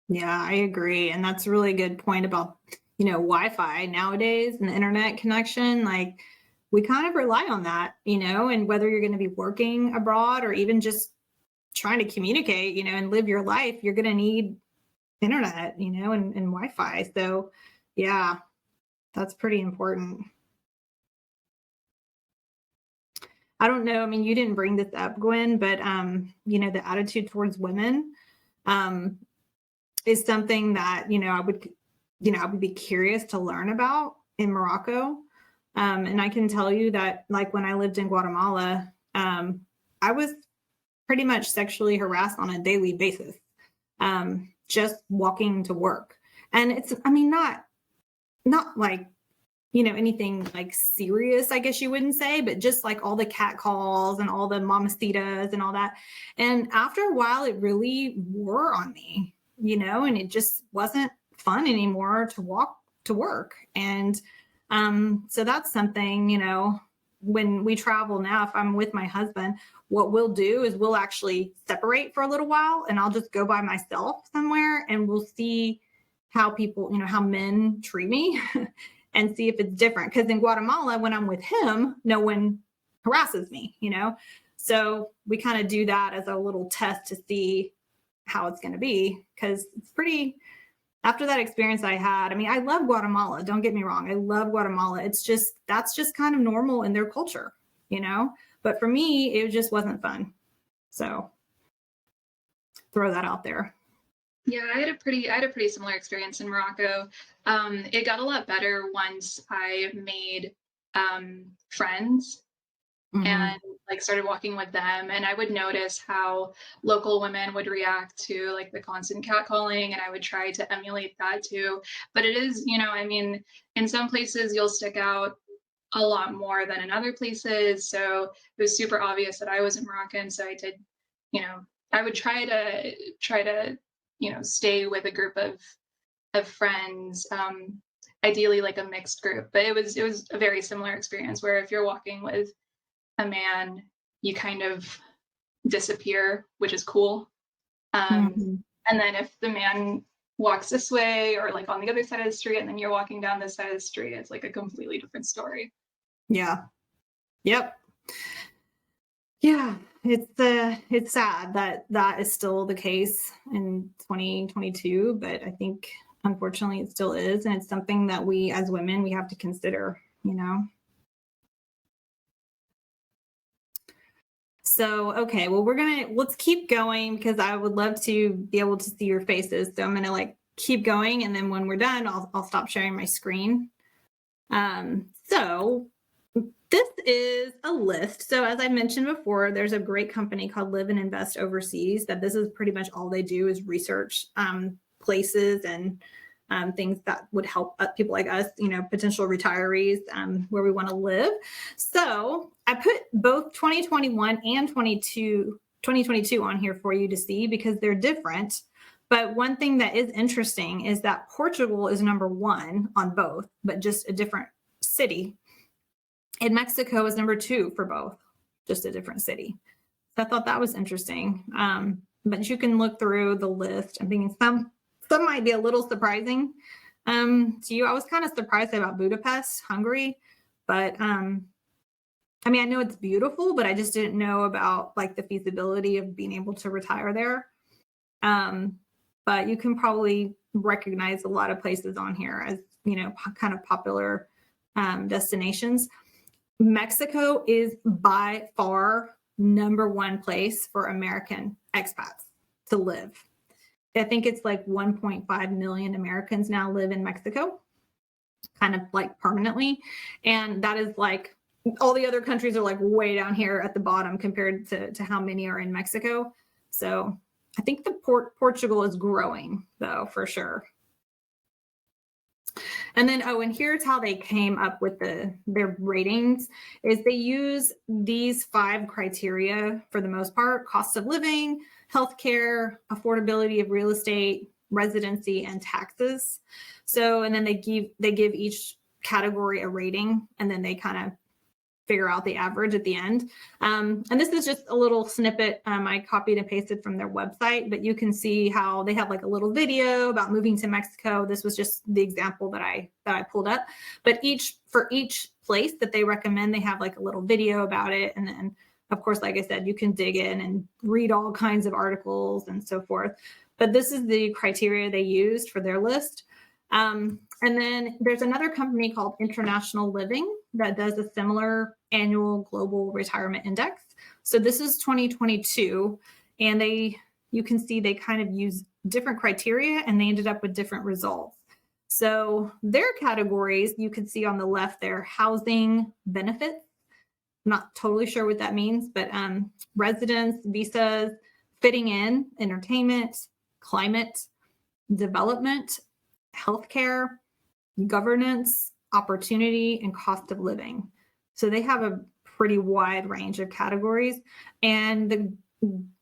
S3: Yeah, I agree. And that's a really good point about, Wi-Fi nowadays and the internet connection. Like, we kind of rely on that, and whether you're going to be working abroad or even just trying to communicate, and live your life, you're going to need internet, and Wi-Fi. So yeah, that's pretty important. I don't know. I mean, you didn't bring this up, Gwen, but, the attitude towards women is something that, I would be curious to learn about in Morocco. And I can tell you that, like, when I lived in Guatemala, I was pretty much sexually harassed on a daily basis, just walking to work. And it's, not like, anything like serious, I guess you wouldn't say, but just like all the cat calls and all the mamacitas and all that. And after a while, it really wore on me, and it just wasn't fun anymore to walk to work. And so that's something, when we travel now, if I'm with my husband, what we'll do is we'll actually separate for a little while, and I'll just go by myself somewhere, and we'll see how people, how men treat me and see if it's different. Because in Guatemala, when I'm with him, no one harasses me, So we kind of do that as a little test to see how it's going to be, because it's pretty, after that experience I had, I love Guatemala. Don't get me wrong. I love Guatemala. It's just, that's just kind of normal in their culture, but for me, it just wasn't fun. So throw that out there.
S2: Yeah, I had a pretty similar experience in Morocco. It got a lot better once I made friends and like started walking with them, and I would notice how local women would react to like the constant catcalling, and I would try to emulate that too. But it is, in some places you'll stick out a lot more than in other places. So it was super obvious that I wasn't Moroccan. So I did, I would try to stay with a group of friends, ideally like a mixed group. But it was a very similar experience where if you're walking with a man, you kind of disappear, which is cool. And then if the man walks this way or like on the other side of the street, and then you're walking down this side of the street, it's like a completely different story.
S3: Yeah. Yep. Yeah. It's sad that is still the case in 2022, but I think unfortunately it still is. And it's something that we as women, we have to consider, So, okay, well, let's keep going, because I would love to be able to see your faces. So I'm going to like keep going. And then when we're done, I'll stop sharing my screen. So this is a list. So as I mentioned before, there's a great company called Live and Invest Overseas that this is pretty much all they do is research places and things that would help people like us, potential retirees where we want to live. So I put both 2021 and 2022 on here for you to see because they're different. But one thing that is interesting is that Portugal is number 1 on both, but just a different city. And Mexico is number 2 for both, just a different city. So I thought that was interesting. But you can look through the list. I'm thinking some might be a little surprising to you. I was kind of surprised about Budapest, Hungary, but I know it's beautiful, but I just didn't know about like the feasibility of being able to retire there. But you can probably recognize a lot of places on here as, kind of popular destinations. Mexico is by far number 1 place for American expats to live. I think it's like 1.5 million Americans now live in Mexico, kind of like permanently. And that is like all the other countries are like way down here at the bottom compared to how many are in Mexico. So I think the Portugal is growing though, for sure. And then, and here's how they came up with their ratings is they use these 5 criteria for the most part: cost of living, healthcare, affordability of real estate, residency, and taxes. So, and then they give each category a rating, and then they kind of figure out the average at the end. And this is just a little snippet I copied and pasted from their website, but you can see how they have like a little video about moving to Mexico. This was just the example that I pulled up. But for each place that they recommend, they have like a little video about it. And then, of course, like I said, you can dig in and read all kinds of articles and so forth. But this is the criteria they used for their list. And then there's another company called International Living that does a similar annual global retirement index. So this is 2022, and you can see they kind of use different criteria and they ended up with different results. So their categories, you can see on the left there, housing benefits. I'm not totally sure what that means, but residence, visas, fitting in, entertainment, climate, development, healthcare, governance, opportunity, and cost of living. So they have a pretty wide range of categories. And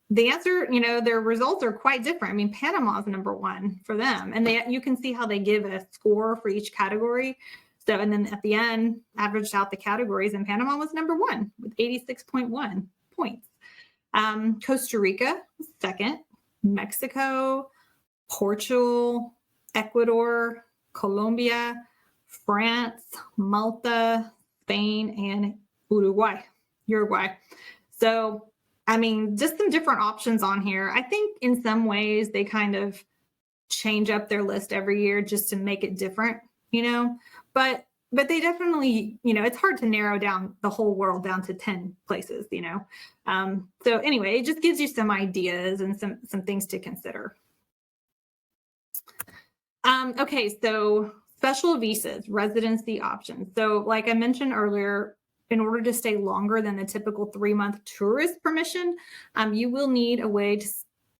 S3: the answer, their results are quite different. Panama is number 1 for them. And you can see how they give a score for each category. So, and then at the end, averaged out the categories, and Panama was number 1 with 86.1 points. Costa Rica was 2nd, Mexico, Portugal, Ecuador, Colombia, France, Malta, Spain, and Uruguay. So, just some different options on here. I think in some ways they kind of change up their list every year just to make it different, but they definitely, it's hard to narrow down the whole world down to 10 places, So anyway, it just gives you some ideas and some things to consider. Okay, so special visas, residency options. So like I mentioned earlier, in order to stay longer than the typical 3-month tourist permission, you will need a way to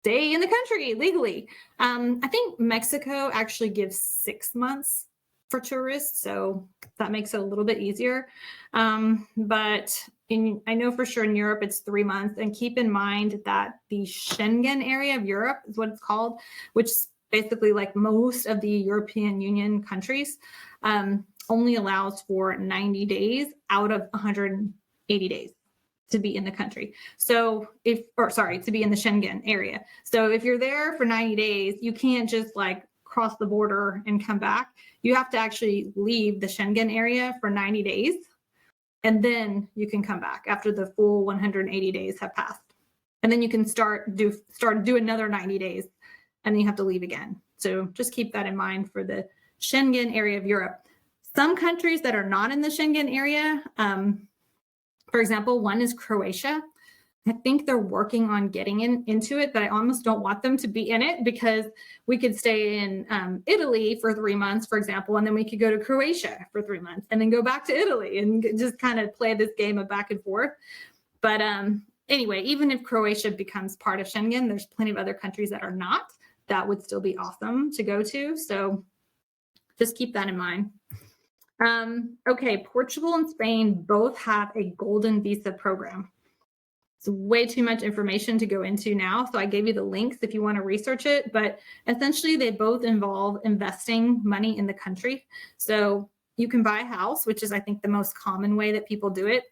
S3: stay in the country legally. I think Mexico actually gives 6 months for tourists, so that makes it a little bit easier. But I know for sure in Europe it's 3 months, and keep in mind that the Schengen area of Europe is what it's called, which is basically like most of the European Union countries, only allows for 90 days out of 180 days to be in the country. So to be in the Schengen area. So if you're there for 90 days, you can't just like cross the border and come back. You have to actually leave the Schengen area for 90 days, and then you can come back after the full 180 days have passed. And then you can start do another 90 days, and then you have to leave again. So just keep that in mind for the Schengen area of Europe. Some countries that are not in the Schengen area, for example, one is Croatia. I think they're working on getting into it, but I almost don't want them to be in it, because we could stay in Italy for 3 months, for example, and then we could go to Croatia for 3 months and then go back to Italy and just kind of play this game of back and forth. But anyway, even if Croatia becomes part of Schengen, there's plenty of other countries that are not. That would still be awesome to go to. So just keep that in mind. Okay, Portugal and Spain both have a golden visa program. It's way too much information to go into now, so I gave you the links if you want to research it, but essentially they both involve investing money in the country. So you can buy a house, which is, I think, the most common way that people do it.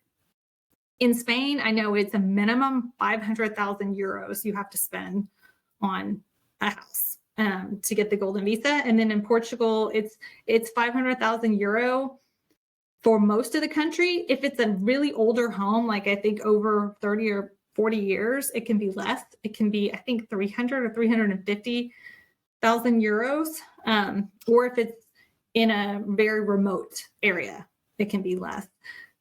S3: In Spain, I know it's a minimum 500,000 euros you have to spend on a house to get the golden visa. And then in Portugal, it's 500,000 euro for most of the country. If it's a really older home, like I think over 30 or 40 years, it can be less. It can be, I think, 300 or 350,000 euros. Or if it's in a very remote area, it can be less.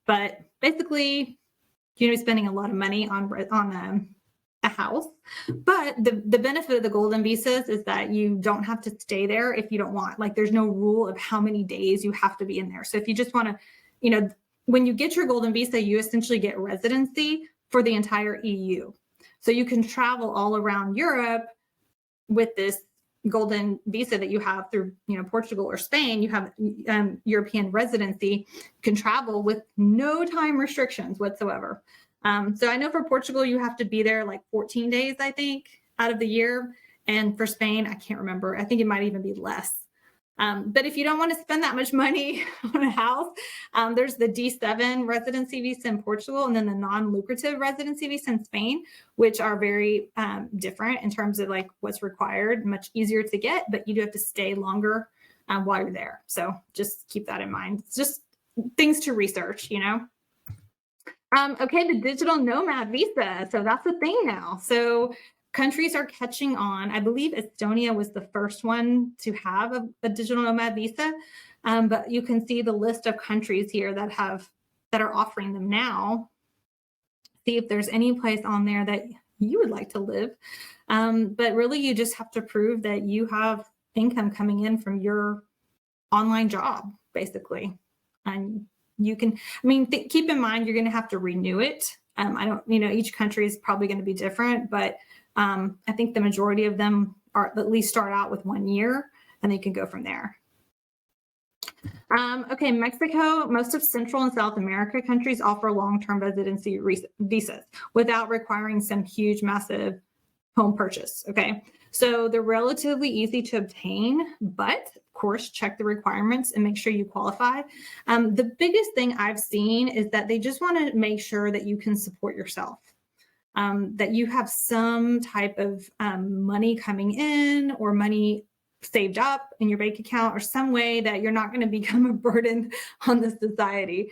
S3: But basically, you're spending a lot of money on a house. But the benefit of the golden visas is that you don't have to stay there if you don't want. Like, there's no rule of how many days you have to be in there. So if you just want to, when you get your golden visa, you essentially get residency for the entire EU. So you can travel all around Europe with this golden visa that you have through, Portugal or Spain. You have European residency. You can travel with no time restrictions whatsoever. So I know for Portugal, you have to be there like 14 days, I think, out of the year. And for Spain, I can't remember. I think it might even be less. But if you don't want to spend that much money on a house, there's the D7 residency visa in Portugal, and then the non-lucrative residency visa in Spain, which are very different in terms of like what's required, much easier to get, but you do have to stay longer while you're there. So just keep that in mind. It's just things to research, Okay, the digital nomad visa. So that's a thing now. So countries are catching on. I believe Estonia was the first one to have a digital nomad visa. But you can see the list of countries here that are offering them now. See if there's any place on there that you would like to live. But really, you just have to prove that you have income coming in from your online job, basically. And you can, keep in mind, you're going to have to renew it. Each country is probably going to be different, but I think the majority of them are at least start out with 1 year, and they can go from there. Okay, Mexico, most of Central and South America countries offer long-term residency visas without requiring some huge, massive home purchase. Okay, so they're relatively easy to obtain, but of course, check the requirements and make sure you qualify. The biggest thing I've seen is that they just want to make sure that you can support yourself, that you have some type of money coming in or money saved up in your bank account or some way that you're not going to become a burden on the society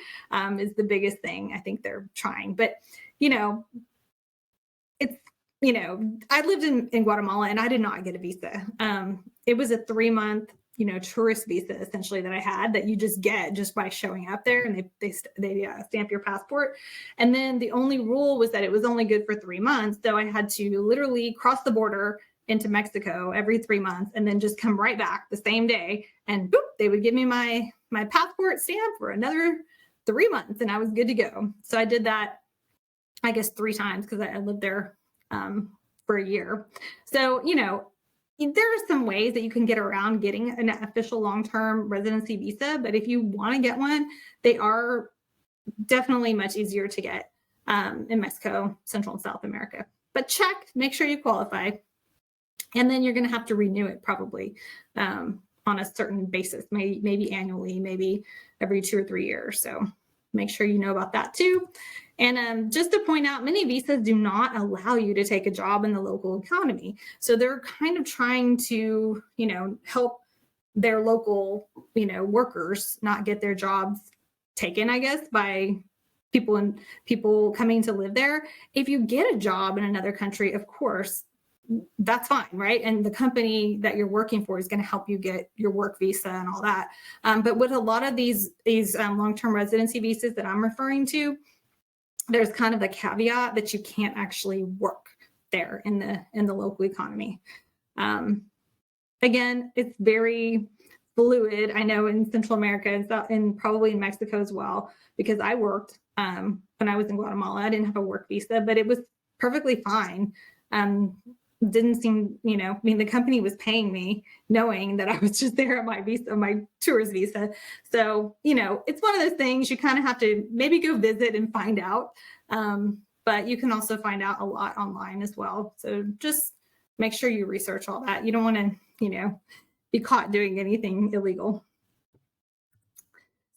S3: is the biggest thing I think they're trying. But, I lived in Guatemala and I did not get a visa. It was a 3-month, tourist visa essentially that I had that you just get just by showing up there, and they stamp your passport. And then the only rule was that it was only good for 3 months. So I had to literally cross the border into Mexico every 3 months and then just come right back the same day, and boop, they would give me my passport stamp for another 3 months and I was good to go. So I did that, I guess, 3 times because I lived there for a year. So, there are some ways that you can get around getting an official long-term residency visa, but if you want to get one, they are definitely much easier to get in Mexico, Central and South America. But check, make sure you qualify. And then you're going to have to renew it probably on a certain basis, maybe annually, maybe every 2 or 3 years. So make sure you know about that too. And just to point out, many visas do not allow you to take a job in the local economy. So they're kind of trying to, help their local, workers not get their jobs taken, I guess, by people coming to live there. If you get a job in another country, of course, that's fine, right? And the company that you're working for is going to help you get your work visa and all that. But with a lot of these long-term residency visas that I'm referring to, there's kind of a caveat that you can't actually work there in the local economy. Again, it's very fluid. I know in Central America and probably in Mexico as well, because I worked when I was in Guatemala. I didn't have a work visa, but it was perfectly fine. Didn't seem, I mean, the company was paying me knowing that I was just there on my visa, my tourist visa. So, it's one of those things you kind of have to maybe go visit and find out. But you can also find out a lot online as well. So just make sure you research all that. You don't want to, be caught doing anything illegal.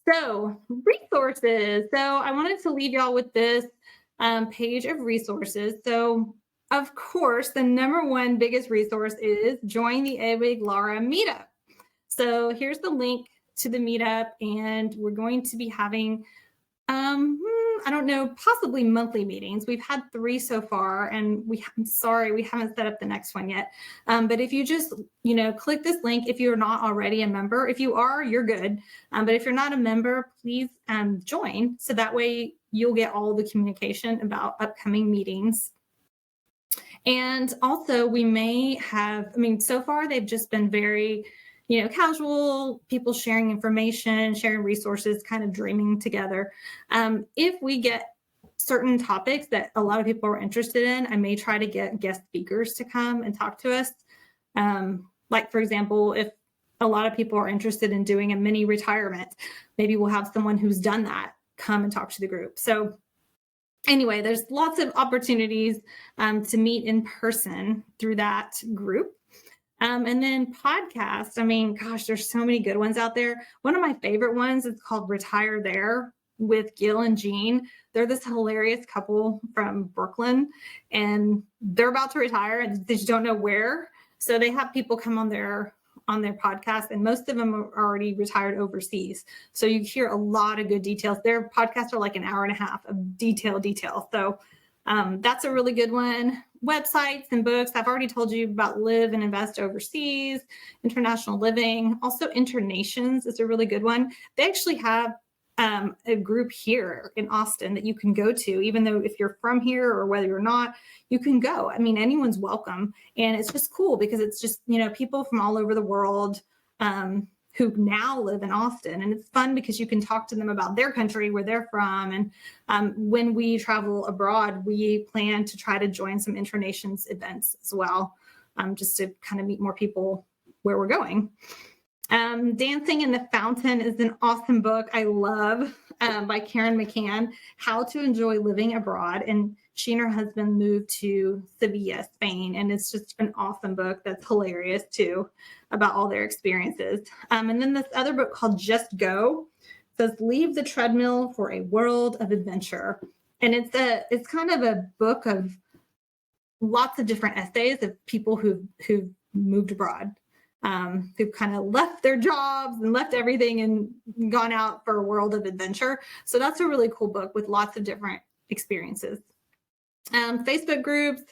S3: So resources. So I wanted to leave y'all with this page of resources. So of course, the number one biggest resource is join the AWIG LARA meetup. So here's the link to the meetup, and we're going to be having, I don't know, possibly monthly meetings. We've had 3 so far, and I'm sorry, we haven't set up the next one yet. But if you just, click this link, if you're not already a member, if you are, you're good. But if you're not a member, please join. So that way you'll get all the communication about upcoming meetings. And also we may have, so far they've just been very, casual, people sharing information, sharing resources, kind of dreaming together. If we get certain topics that a lot of people are interested in, I may try to get guest speakers to come and talk to us. Like, for example, if a lot of people are interested in doing a mini retirement, maybe we'll have someone who's done that come and talk to the group. So anyway, there's lots of opportunities to meet in person through that group. And then podcasts, gosh, there's so many good ones out there. One of my favorite ones is called Retire There with Gil and Jean. They're this hilarious couple from Brooklyn, and they're about to retire and they just don't know where. So they have people come on their podcast, and most of them are already retired overseas. So you hear a lot of good details. Their podcasts are like an hour and a half of detail. So that's a really good one. Websites and books. I've already told you about Live and Invest Overseas, International Living. Also, Internations is a really good one. They actually have a group here in Austin that you can go to, even though if you're from here or whether you're not, you can go. Anyone's welcome. And it's just cool because it's just, people from all over the world who now live in Austin. And it's fun because you can talk to them about their country, where they're from. And when we travel abroad, we plan to try to join some Internations events as well, just to kind of meet more people where we're going. Dancing in the Fountain is an awesome book I love, by Karen McCann, How to Enjoy Living Abroad. And she and her husband moved to Sevilla, Spain. And it's just an awesome book that's hilarious too, about all their experiences. And then this other book called Just Go says, Leave the Treadmill for a World of Adventure. And it's kind of a book of lots of different essays of people who've moved abroad. Who've kind of left their jobs and left everything and gone out for a world of adventure. So that's a really cool book with lots of different experiences. Facebook groups,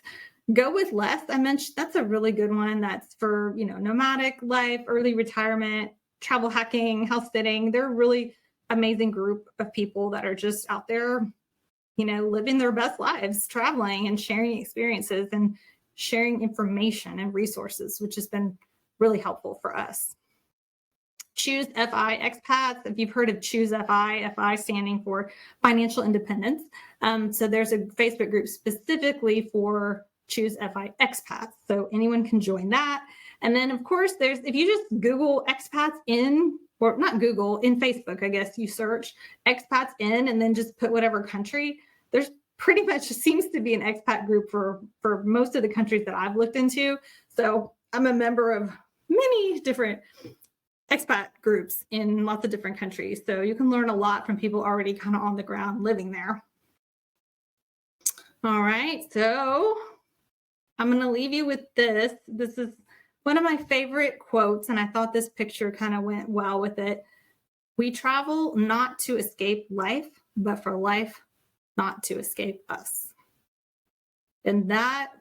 S3: Go With Less. I mentioned that's a really good one. That's for, nomadic life, early retirement, travel hacking, house sitting. They're a really amazing group of people that are just out there, living their best lives, traveling and sharing experiences and sharing information and resources, which has been really helpful for us. Choose FI Expats. If you've heard of Choose FI standing for Financial Independence. So there's a Facebook group specifically for Choose FI Expats. So anyone can join that. And then of course if you just Google expats in Facebook, I guess you search expats in and then just put whatever country, there's pretty much seems to be an expat group for most of the countries that I've looked into. So I'm a member of many different expat groups in lots of different countries. So you can learn a lot from people already kind of on the ground living there. All right, so I'm going to leave you with this. This is one of my favorite quotes, and I thought this picture kind of went well with it. We travel not to escape life, but for life not to escape us. And that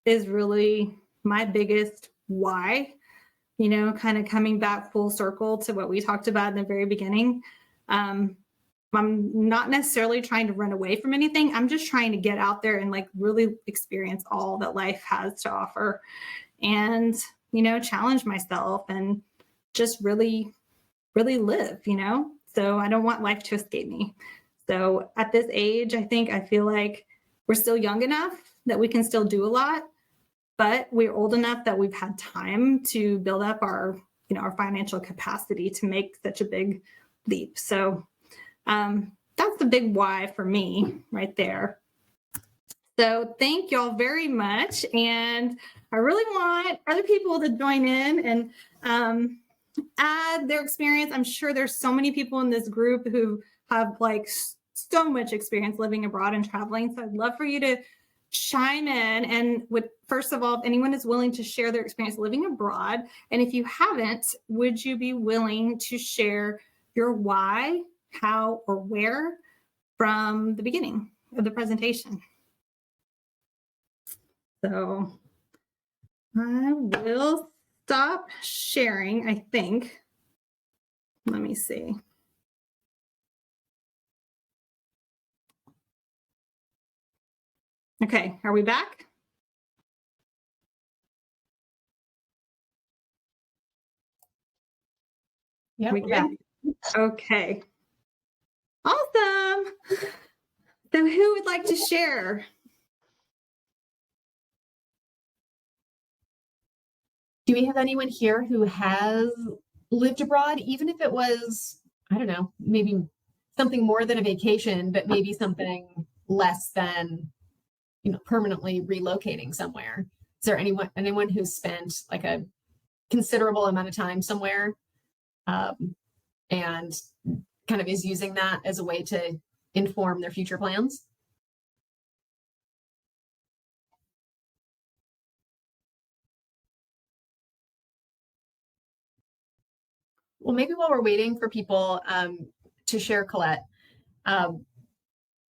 S3: is really my biggest why. Kind of coming back full circle to what we talked about in the very beginning. I'm not necessarily trying to run away from anything. I'm just trying to get out there and like really experience all that life has to offer and, challenge myself and just really, really live, So I don't want life to escape me. So at this age, I feel like we're still young enough that we can still do a lot, but we're old enough that we've had time to build up our financial capacity to make such a big leap. So that's the big why for me right there. So thank y'all very much. And I really want other people to join in and add their experience. I'm sure there's so many people in this group who have like so much experience living abroad and traveling. So I'd love for you to chime in and first of all, if anyone is willing to share their experience living abroad, and if you haven't, would you be willing to share your why, how, or where from the beginning of the presentation? So I will stop sharing, I think. Let me see. Okay, are we back?
S1: Yeah,
S3: we good? Okay. Awesome. So who would like to share?
S1: Do we have anyone here who has lived abroad, even if it was, I don't know, maybe something more than a vacation, but maybe something less than, permanently relocating somewhere? Is there anyone who's spent like a considerable amount of time somewhere and kind of is using that as a way to inform their future plans? Well, maybe while we're waiting for people to share, Colette,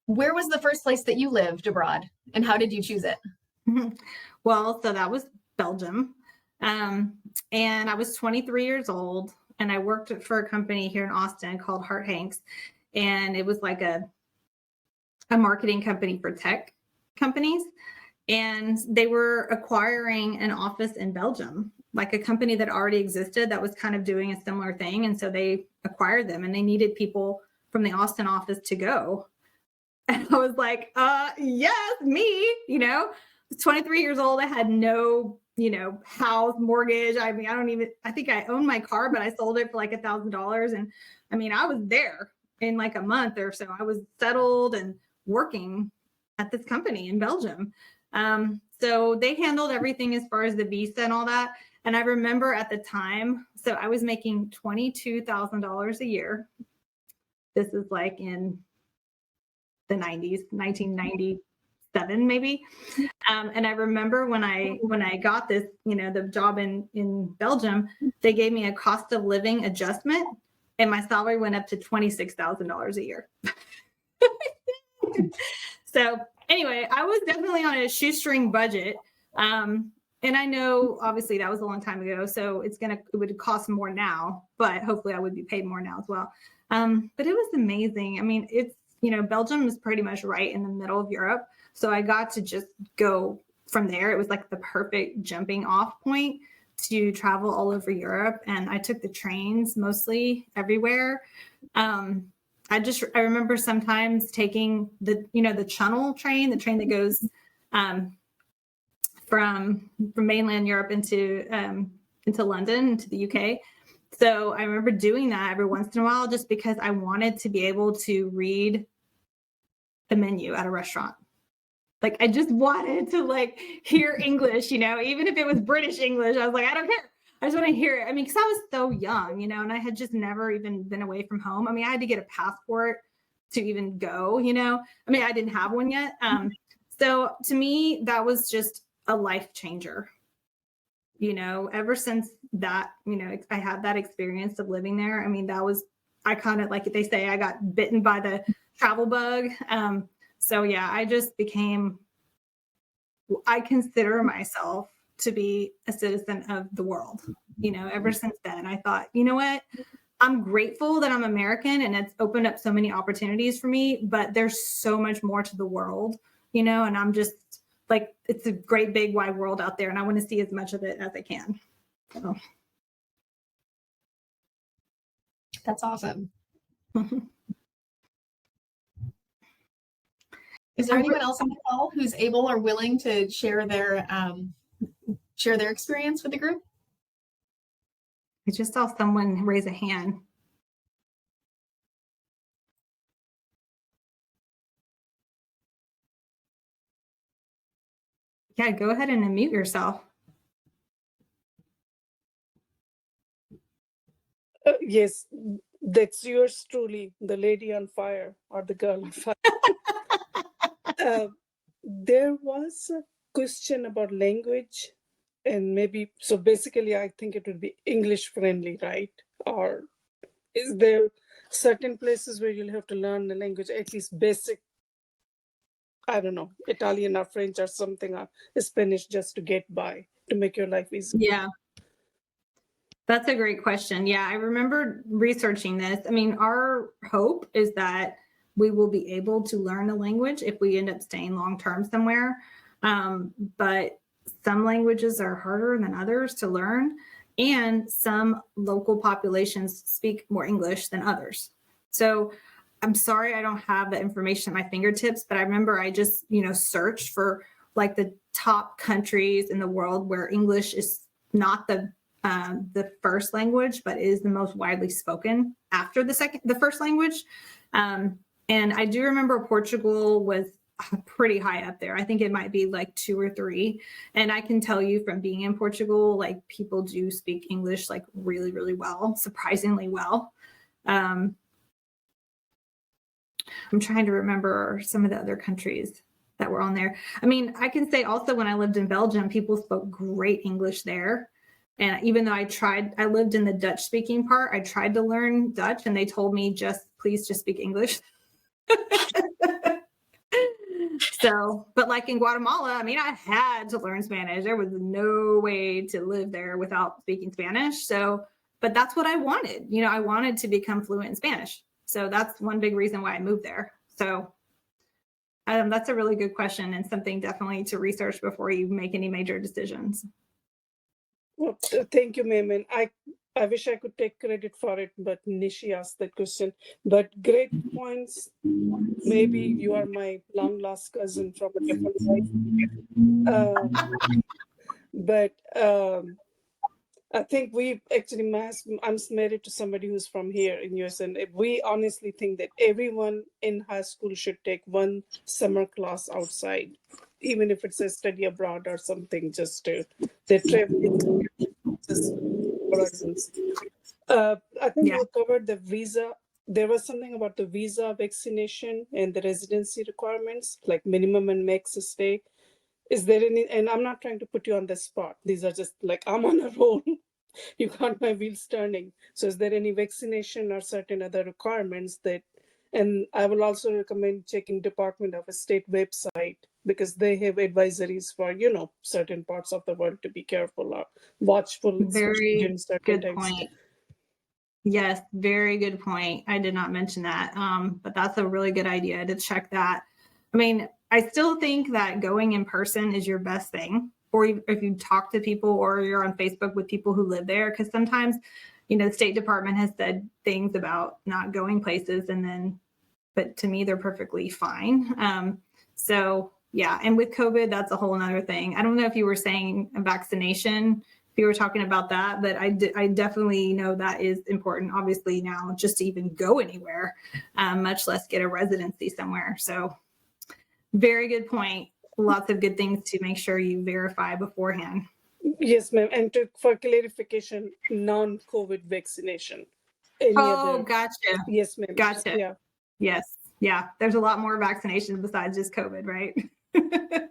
S1: where was the first place that you lived abroad and how did you choose it?
S3: Well, so that was Belgium. And I was 23 years old and I worked for a company here in Austin called Hart Hanks. And it was like a marketing company for tech companies. And they were acquiring an office in Belgium, like a company that already existed that was kind of doing a similar thing. And so they acquired them and they needed people from the Austin office to go. And I was like, yes, me, 23 years old. I had no, house, mortgage. I think I owned my car, but I sold it for like $1,000. And I was there in like a month or so. I was settled and working at this company in Belgium. So they handled everything as far as the visa and all that. And I remember at the time, so I was making $22,000 a year. This is like in the 90s, 1997 maybe. And I remember when I got this, the job in Belgium, they gave me a cost of living adjustment and my salary went up to $26,000 a year. So anyway, I was definitely on a shoestring budget. And I know obviously that was a long time ago, so it would cost more now, but hopefully I would be paid more now as well. But it was amazing. It's, Belgium is pretty much right in the middle of Europe. So I got to just go from there. It was like the perfect jumping off point to travel all over Europe. And I took the trains mostly everywhere. I remember sometimes taking the Channel train, the train that goes from mainland Europe into London, into the UK. So I remember doing that every once in a while just because I wanted to be able to read the menu at a restaurant. Like I just wanted to hear English, even if it was British English. I was like, I don't care. I just want to hear it. Because I was so young, and I had just never even been away from home. I had to get a passport to even go, I didn't have one yet. So to me, that was just a life changer. Ever since that, I had that experience of living there. I kind of, like they say, I got bitten by the travel bug. So yeah, I just I consider myself to be a citizen of the world. Ever since then, I thought, you know what? I'm grateful that I'm American and it's opened up so many opportunities for me, but there's so much more to the world, you know, and I'm just like, it's a great big wide world out there and I want to see as much of it as I can. So.
S1: That's awesome. Is there anyone else on the call who's able or willing to share their experience with the group?
S3: I just saw someone raise a hand. Yeah, go ahead and unmute yourself.
S4: Yes, that's yours truly, the lady on fire or the girl on fire. There was a question about language, and maybe, so basically, I think it would be English friendly, right? Or is there certain places where you'll have to learn the language, at least basic, I don't know, Italian or French or something, or Spanish, just to get by, to make your life easier?
S3: Yeah. That's a great question. Yeah, I remember researching this. I mean, our hope is that we will be able to learn a language if we end up staying long-term somewhere. But some languages are harder than others to learn, and some local populations speak more English than others. So I'm sorry I don't have the information at my fingertips, but I remember I just, searched for like the top countries in the world where English is not the first language, but is the most widely spoken after the first language. And I do remember Portugal was pretty high up there. I think it might be like 2 or 3. And I can tell you from being in Portugal, like people do speak English like really, really well, surprisingly well. I'm trying to remember some of the other countries that were on there. I mean, I can say also when I lived in Belgium, people spoke great English there. And even though I lived in the Dutch speaking part, I tried to learn Dutch and they told me please just speak English. So, but like in Guatemala, I mean, I had to learn Spanish. There was no way to live there without speaking Spanish. So, but that's what I wanted. I wanted to become fluent in Spanish. So that's one big reason why I moved there. So that's a really good question and something definitely to research before you make any major decisions.
S4: Well, thank you, ma'am. I wish I could take credit for it, but Nishi asked that question. But great points. Maybe you are my long lost cousin from a different life. But I think we actually, I'm married to somebody who's from here in US, and we honestly think that everyone in high school should take one summer class outside, even if it's a study abroad or something, just to the travel. I think we covered the visa. There was something about the visa, vaccination, and the residency requirements, like minimum and max stay. Is there any, and I'm not trying to put you on the spot. These are just like, I'm on a roll. You got my wheels turning. So is there any vaccination or certain other requirements that, and I will also recommend checking Department of State website, because they have advisories for, certain parts of the world to be careful or watchful.
S3: Very good point. Yes, very good point. I did not mention that, but that's a really good idea to check that. I mean, I still think that going in person is your best thing, or if you talk to people or you're on Facebook with people who live there, because sometimes, the State Department has said things about not going places but to me, they're perfectly fine. So yeah, and with COVID, that's a whole nother thing. I don't know if you were saying a vaccination, if you were talking about that, but I definitely know that is important, obviously now, just to even go anywhere, much less get a residency somewhere. So very good point. Lots of good things to make sure you verify beforehand.
S4: Yes, ma'am. And for clarification, non-COVID vaccination.
S3: Gotcha.
S4: Yes, ma'am.
S3: Gotcha.
S4: Yeah.
S3: Yes. Yeah. There's a lot more vaccinations besides just COVID, right?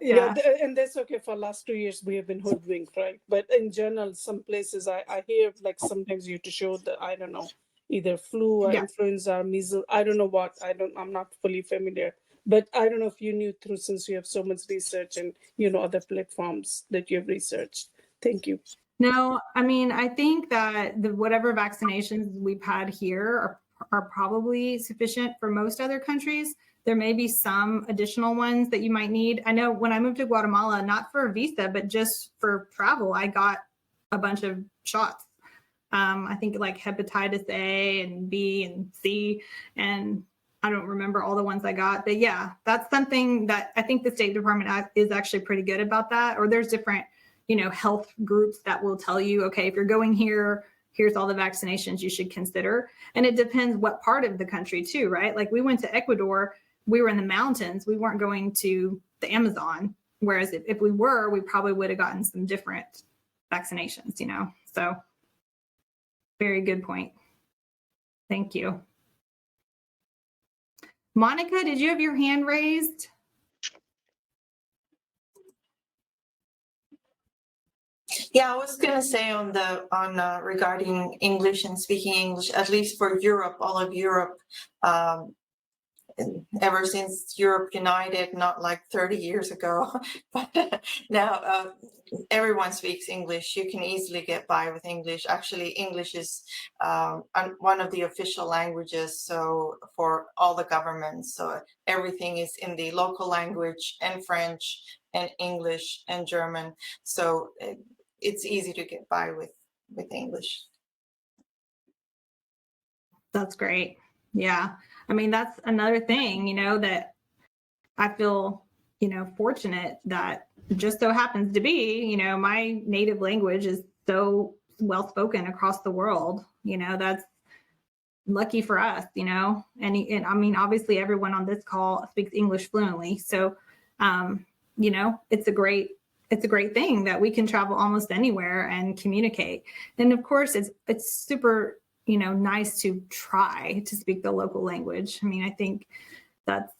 S4: Yeah. And that's okay. For last 2 years, we have been hoodwinked, right? But in general, some places I hear like sometimes you have to show I don't know, either flu or influenza or measles. I don't know what. I'm not fully familiar. But I don't know if you knew since you have so much research and, other platforms that you have researched. Thank you.
S3: No, I mean, I think that whatever vaccinations we've had here are probably sufficient for most other countries. There may be some additional ones that you might need. I know when I moved to Guatemala, not for a visa, but just for travel, I got a bunch of shots. I think like hepatitis A and B and C, and I don't remember all the ones I got, but yeah, that's something that I think the State Department is actually pretty good about that. Or there's different, health groups that will tell you, okay, if you're going here, here's all the vaccinations you should consider. And it depends what part of the country too, right? Like we went to Ecuador, we were in the mountains, we weren't going to the Amazon. Whereas if we were, we probably would have gotten some different vaccinations, so very good point. Thank you. Monica, did you have your hand raised?
S5: Yeah, I was gonna say on regarding English and speaking English, at least for Europe, all of Europe, ever since Europe united, not like 30 years ago, but now everyone speaks English. You can easily get by with English. Actually, English is one of the official languages, so for all the governments. So everything is in the local language, and French and English and German. So it's easy to get by with English.
S3: That's great. Yeah. I mean, that's another thing, that I feel, fortunate that just so happens to be, my native language is so well spoken across the world. That's lucky for us, and I mean, obviously everyone on this call speaks English fluently. So, it's a great thing that we can travel almost anywhere and communicate. And of course, it's super, nice to try to speak the local language. I mean, I think that's,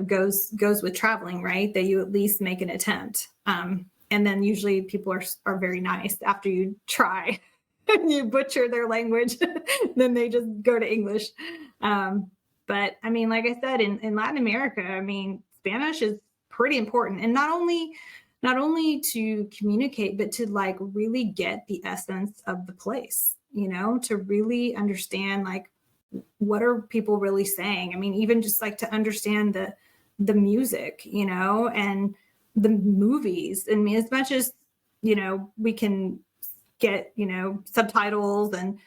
S3: goes with traveling, right? That you at least make an attempt. And then usually people are very nice after you try and you butcher their language, then they just go to English. But I mean, like I said, in Latin America, I mean, Spanish is pretty important. And not only to communicate, but to like really get the essence of the place, to really understand like what are people really saying. I mean, even just like to understand the music, and the movies. I mean, as much as, we can get, subtitles and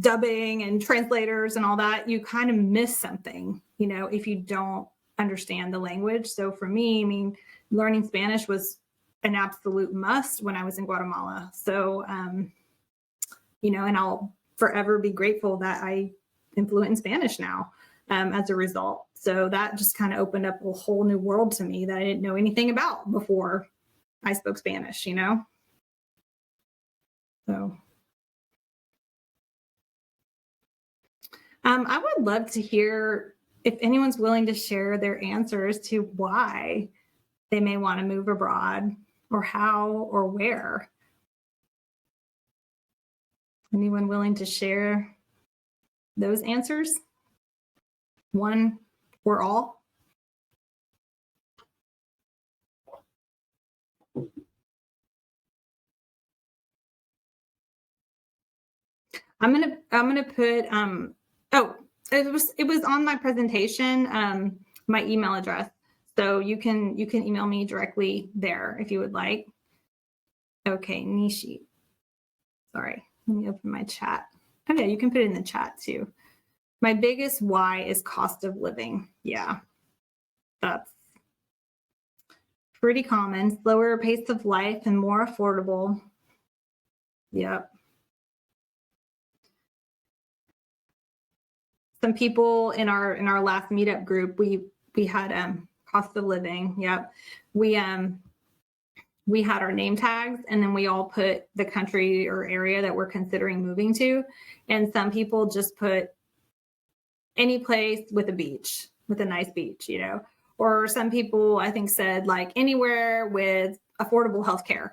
S3: dubbing and translators and all that, you kind of miss something, if you don't understand the language. So for me, I mean, learning Spanish was an absolute must when I was in Guatemala. So, and I'll forever be grateful that I am fluent in Spanish now as a result. So that just kind of opened up a whole new world to me that I didn't know anything about before I spoke Spanish, So I would love to hear if anyone's willing to share their answers to why they may want to move abroad, or how or where. Anyone willing to share those answers? One or all? I'm gonna put it was on my presentation, my email address. So you can email me directly there if you would like. Okay, Nishi. Sorry, let me open my chat. Okay, you can put it in the chat too. My biggest why is cost of living. Yeah, that's pretty common. Slower pace of life and more affordable. Yep. Some people in our last meetup group, we had cost of living. Yep. We had our name tags, and then we all put the country or area that we're considering moving to. And some people just put any place with a beach, with a nice beach, or some people I think said like anywhere with affordable healthcare,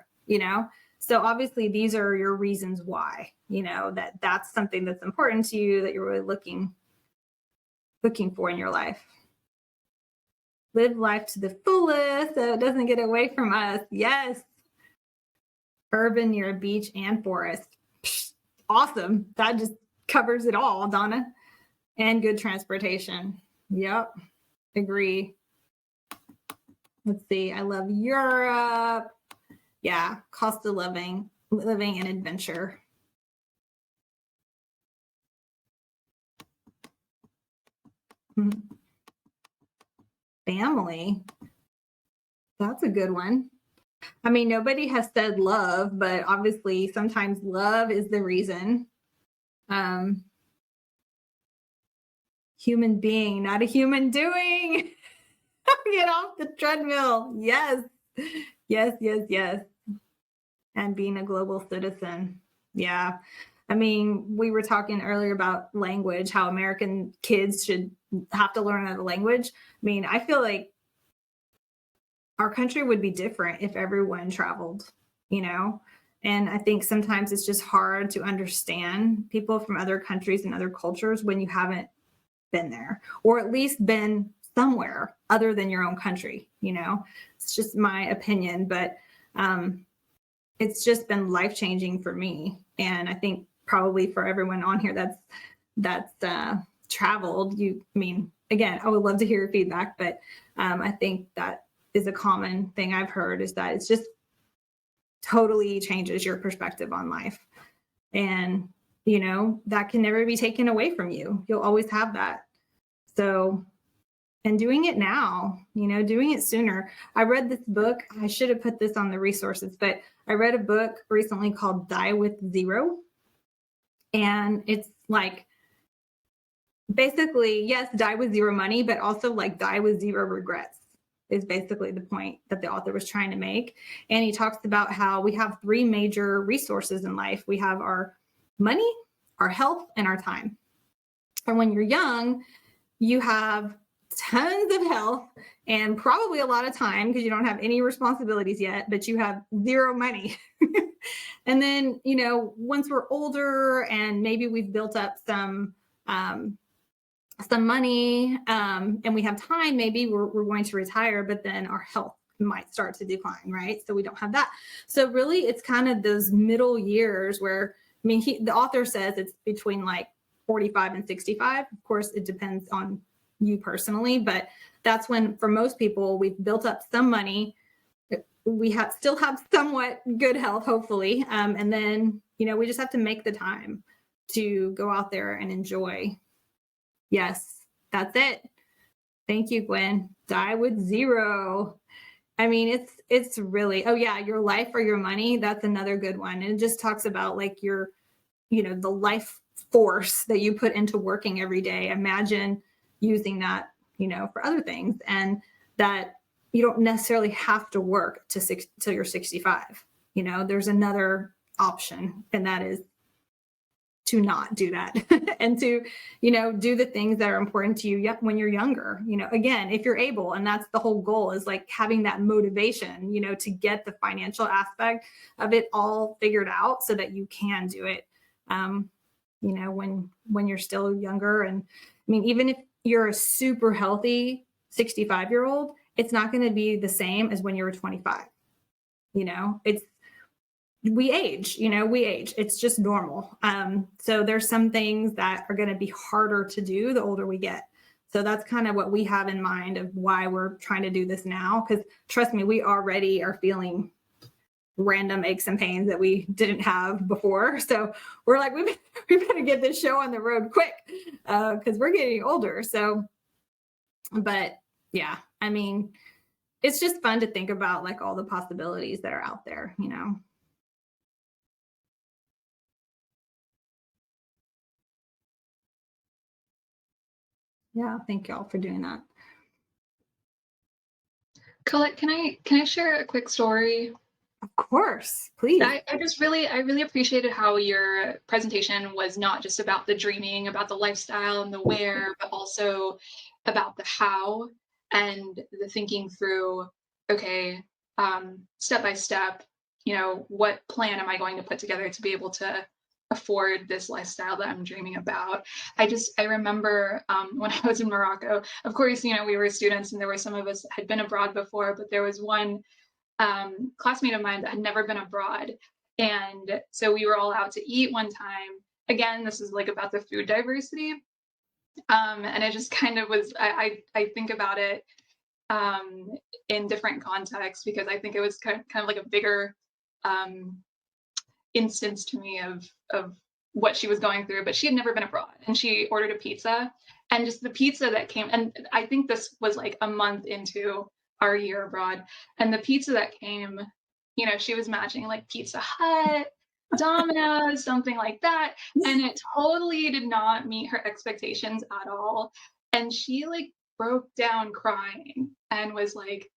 S3: So obviously these are your reasons why, that's something that's important to you, that you're really looking for in your life. Live life to the fullest so it doesn't get away from us. Yes. urban near a beach and forest. Psh, awesome. That just covers it all, Donna. And good transportation. Yep. Agree. Let's see. I love Europe. Yeah. Cost of living and adventure. Family. That's a good one. I mean, nobody has said love, but obviously sometimes love is the reason. Human being, not a human doing. Get off the treadmill. Yes. Yes, yes, yes. And being a global citizen. Yeah. I mean, we were talking earlier about language, how American kids should have to learn another language. I mean, I feel like our country would be different if everyone traveled, you know? And I think sometimes it's just hard to understand people from other countries and other cultures when you haven't been there, or at least been somewhere other than your own country, you know? It's just my opinion, but it's just been life-changing for me. And I think probably for everyone on here that's traveled, I mean, again, I would love to hear your feedback, but I think that is a common thing I've heard, is that it's just totally changes your perspective on life. And, you know, that can never be taken away from you. You'll always have that. So, and doing it now, you know, doing it sooner. I read this book. I should have put this on the resources, but I read a book recently called Die with Zero. And it's like, basically, yes, die with zero money, but also like die with zero regrets is basically the point that the author was trying to make. And he talks about how we have three major resources in life. We have our money, our health, and our time. And when you're young, you have tons of health and probably a lot of time because you don't have any responsibilities yet, but you have zero money. And then, you know, once we're older and maybe we've built up some money and we have time, maybe we're going to retire, but then our health might start to decline, right? So we don't have that. So really, it's kind of those middle years where, I mean, the author says it's between like 45 and 65. Of course, it depends on you personally, but that's when, for most people, we've built up some money. We still have somewhat good health, hopefully. And then, you know, we just have to make the time to go out there and enjoy. Yes, that's it. Thank you, Gwen. Die with zero. I mean, it's really, oh yeah, your life or your money. That's another good one. And it just talks about like your, you know, the life force that you put into working every day. Imagine using that, you know, for other things, and that you don't necessarily have to work till you're 65. You know, there's another option, and that is to not do that and to, you know, do the things that are important to you when you're younger, you know, again, if you're able. And that's the whole goal, is like having that motivation, you know, to get the financial aspect of it all figured out so that you can do it, you know, when you're still younger. And I mean, even if you're a super healthy 65-year-old, it's not going to be the same as when you were 25. You know, we age, it's just normal. So there's some things that are going to be harder to do the older we get. So that's kind of what we have in mind of why we're trying to do this now. Because trust me, we already are feeling random aches and pains that we didn't have before. So we're like, we better get this show on the road quick because we're getting older. So, but yeah, I mean, it's just fun to think about like all the possibilities that are out there, you know. Yeah, thank y'all for doing that.
S2: Colette, can I share a quick story?
S3: Of course, please.
S2: I really appreciated how your presentation was not just about the dreaming, about the lifestyle and the where, but also about the how and the thinking through, okay, step by step, you know, what plan am I going to put together to be able to afford this lifestyle that I'm dreaming about. I remember when I was in Morocco, of course, you know, we were students and there were some of us that had been abroad before, but there was one classmate of mine that had never been abroad. And so we were all out to eat one time. Again, this is like about the food diversity. And it just kind of was, I think about it in different contexts, because I think it was kind of like a bigger instance to me of what she was going through. But she had never been abroad, and she ordered a pizza, and just the pizza that came, and I think this was like a month into our year abroad, and the pizza that came, you know, she was matching like Pizza Hut, Domino's, something like that, and it totally did not meet her expectations at all. And she like broke down crying and was like,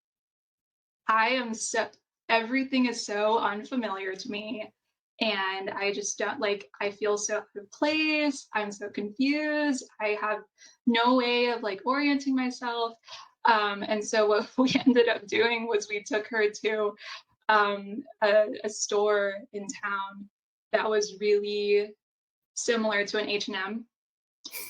S2: everything is so unfamiliar to me, and I just don't, like, I feel so out of place, I'm so confused, I have no way of like orienting myself. And so what we ended up doing was we took her to a store in town that was really similar to an H&M.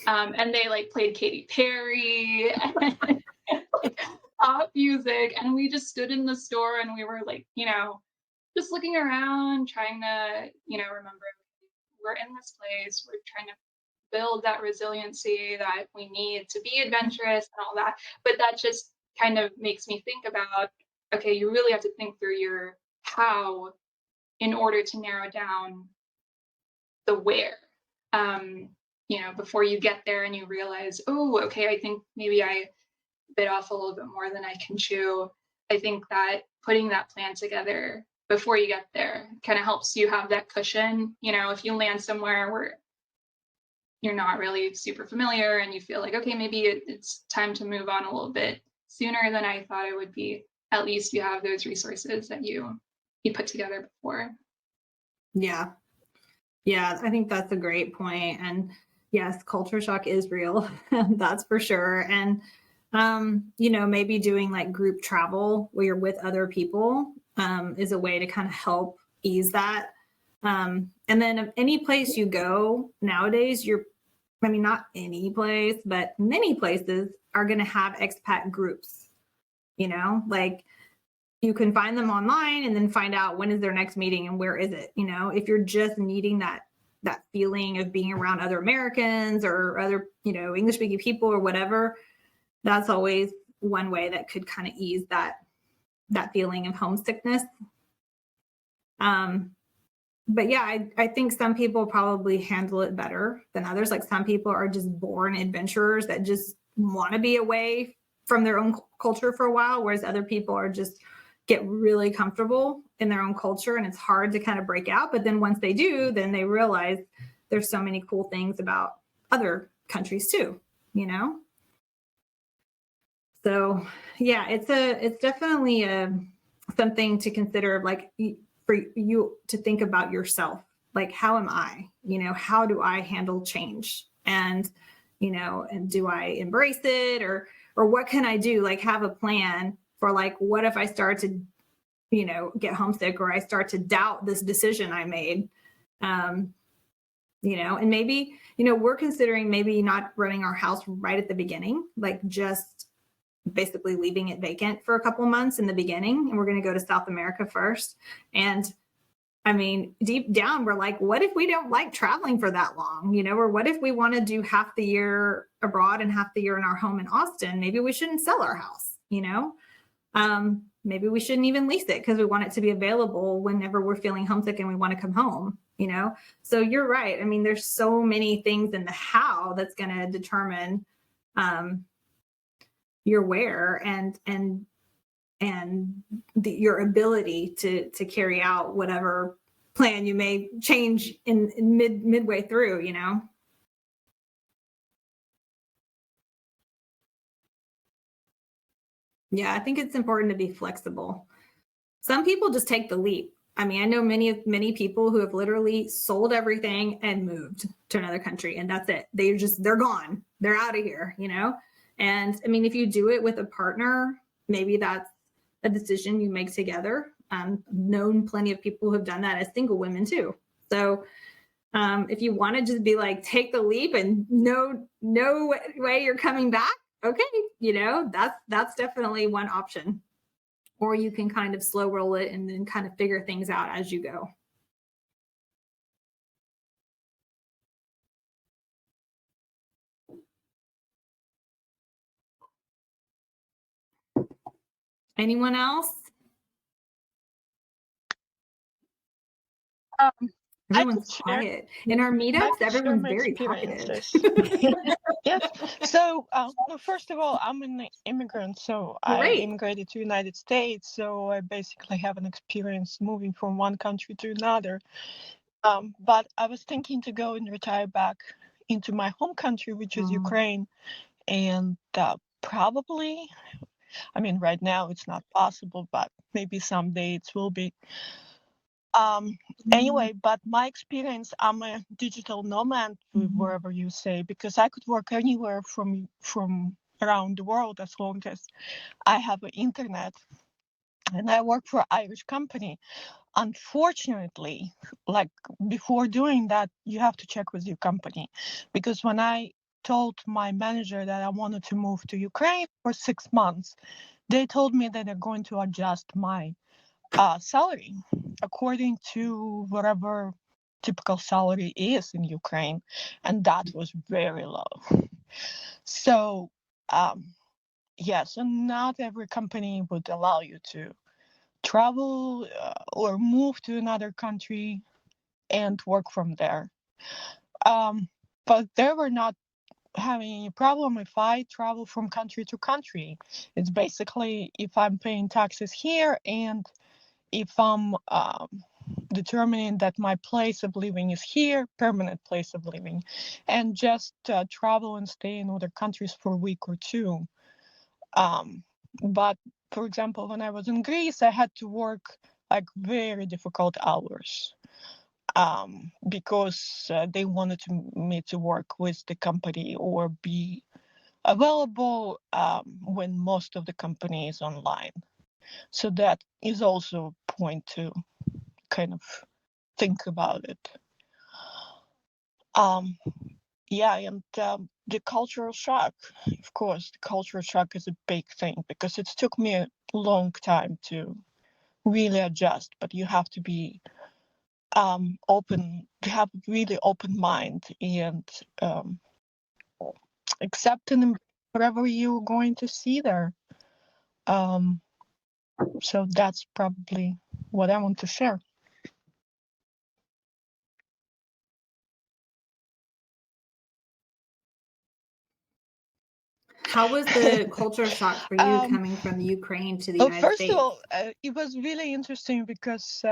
S2: And they like played Katy Perry and like, pop music, and we just stood in the store and we were like, you know, just looking around, trying to, you know, remember we're in this place, we're trying to build that resiliency that we need to be adventurous and all that. But that just kind of makes me think about, okay, you really have to think through your how in order to narrow down the where. You know, before you get there and you realize, oh, okay, I think maybe I bit off a little bit more than I can chew. I think that putting that plan together before you get there kind of helps you have that cushion. You know, if you land somewhere where you're not really super familiar and you feel like, okay, maybe it's time to move on a little bit sooner than I thought it would be, at least you have those resources that you put together before.
S3: Yeah. Yeah, I think that's a great point. And yes, culture shock is real. That's for sure. And, you know, maybe doing like group travel where you're with other people is a way to kind of help ease that. And then any place you go nowadays, not any place, but many places are going to have expat groups, you know, like you can find them online and then find out when is their next meeting and where is it. You know, if you're just needing that feeling of being around other Americans or other, you know, English speaking people or whatever, that's always one way that could kind of ease that feeling of homesickness. But yeah, I think some people probably handle it better than others. Like some people are just born adventurers that just want to be away from their own culture for a while, whereas other people are just get really comfortable in their own culture and it's hard to kind of break out. But then once they do, then they realize there's so many cool things about other countries too, you know? So yeah, it's definitely something to consider, like for you to think about yourself, like, how am I, you know, how do I handle change? And, you know, and do I embrace it or what can I do? Like have a plan for like, what if I start to, you know, get homesick or I start to doubt this decision I made, you know, and maybe, you know, we're considering maybe not running our house right at the beginning, like just basically leaving it vacant for a couple of months in the beginning. And we're going to go to South America first. And I mean, deep down, we're like, what if we don't like traveling for that long, you know, or what if we want to do half the year abroad and half the year in our home in Austin? Maybe we shouldn't sell our house, you know? Maybe we shouldn't even lease it because we want it to be available whenever we're feeling homesick and we want to come home, you know? So you're right. I mean, there's so many things in the how that's going to determine your where and your ability to carry out whatever plan you may change in midway through, you know? Yeah, I think it's important to be flexible. Some people just take the leap. I mean, I know many people who have literally sold everything and moved to another country, and that's it. They're gone. They're out of here, you know? And I mean, if you do it with a partner, maybe that's a decision you make together. I've known plenty of people who have done that as single women too. So if you want to just be like, take the leap and no way you're coming back, okay, you know, that's definitely one option. Or you can kind of slow roll it and then kind of figure things out as you go. Anyone else? Everyone's quiet. In our meetups, everyone's very talkative.
S6: Yes. So, well, first of all, I'm an immigrant, so I
S3: Great.
S6: immigrated to United States. So I basically have an experience moving from one country to another. But I was thinking to go and retire back into my home country, which is Ukraine, and probably, I mean, right now it's not possible, but maybe someday it will be. Anyway, but my experience, I'm a digital nomad, wherever you say, because I could work anywhere from around the world as long as I have an internet. And I work for an Irish company. Unfortunately, like before doing that, you have to check with your company, because when I told my manager that I wanted to move to Ukraine for 6 months, they told me that they're going to adjust my salary according to whatever typical salary is in Ukraine, and that was very low. So yes, and not every company would allow you to travel or move to another country and work from there. But they were not having any problem if I travel from country to country. It's basically if I'm paying taxes here and if I'm determining that my place of living is here, permanent place of living, and just travel and stay in other countries for a week or two. But for example, when I was in Greece, I had to work like very difficult hours because they wanted me to work with the company or be available when most of the company is online. So that is also a point to kind of think about it. Yeah, and the cultural shock, of course, the cultural shock is a big thing because it took me a long time to really adjust, but you have to be open, to have a really open mind and accepting whatever you're going to see there. So that's probably what I want to share.
S3: How was the culture shock for you coming from the Ukraine to the United States?
S6: First of all, it was really interesting because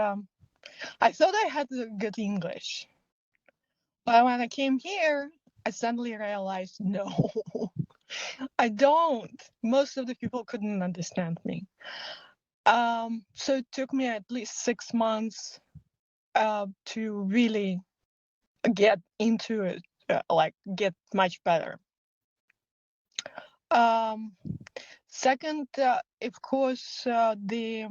S6: I thought I had good English. But when I came here, I suddenly realized, no, I don't. Most of the people couldn't understand me. So it took me at least 6 months to really get into it, like get much better. Second, of course, the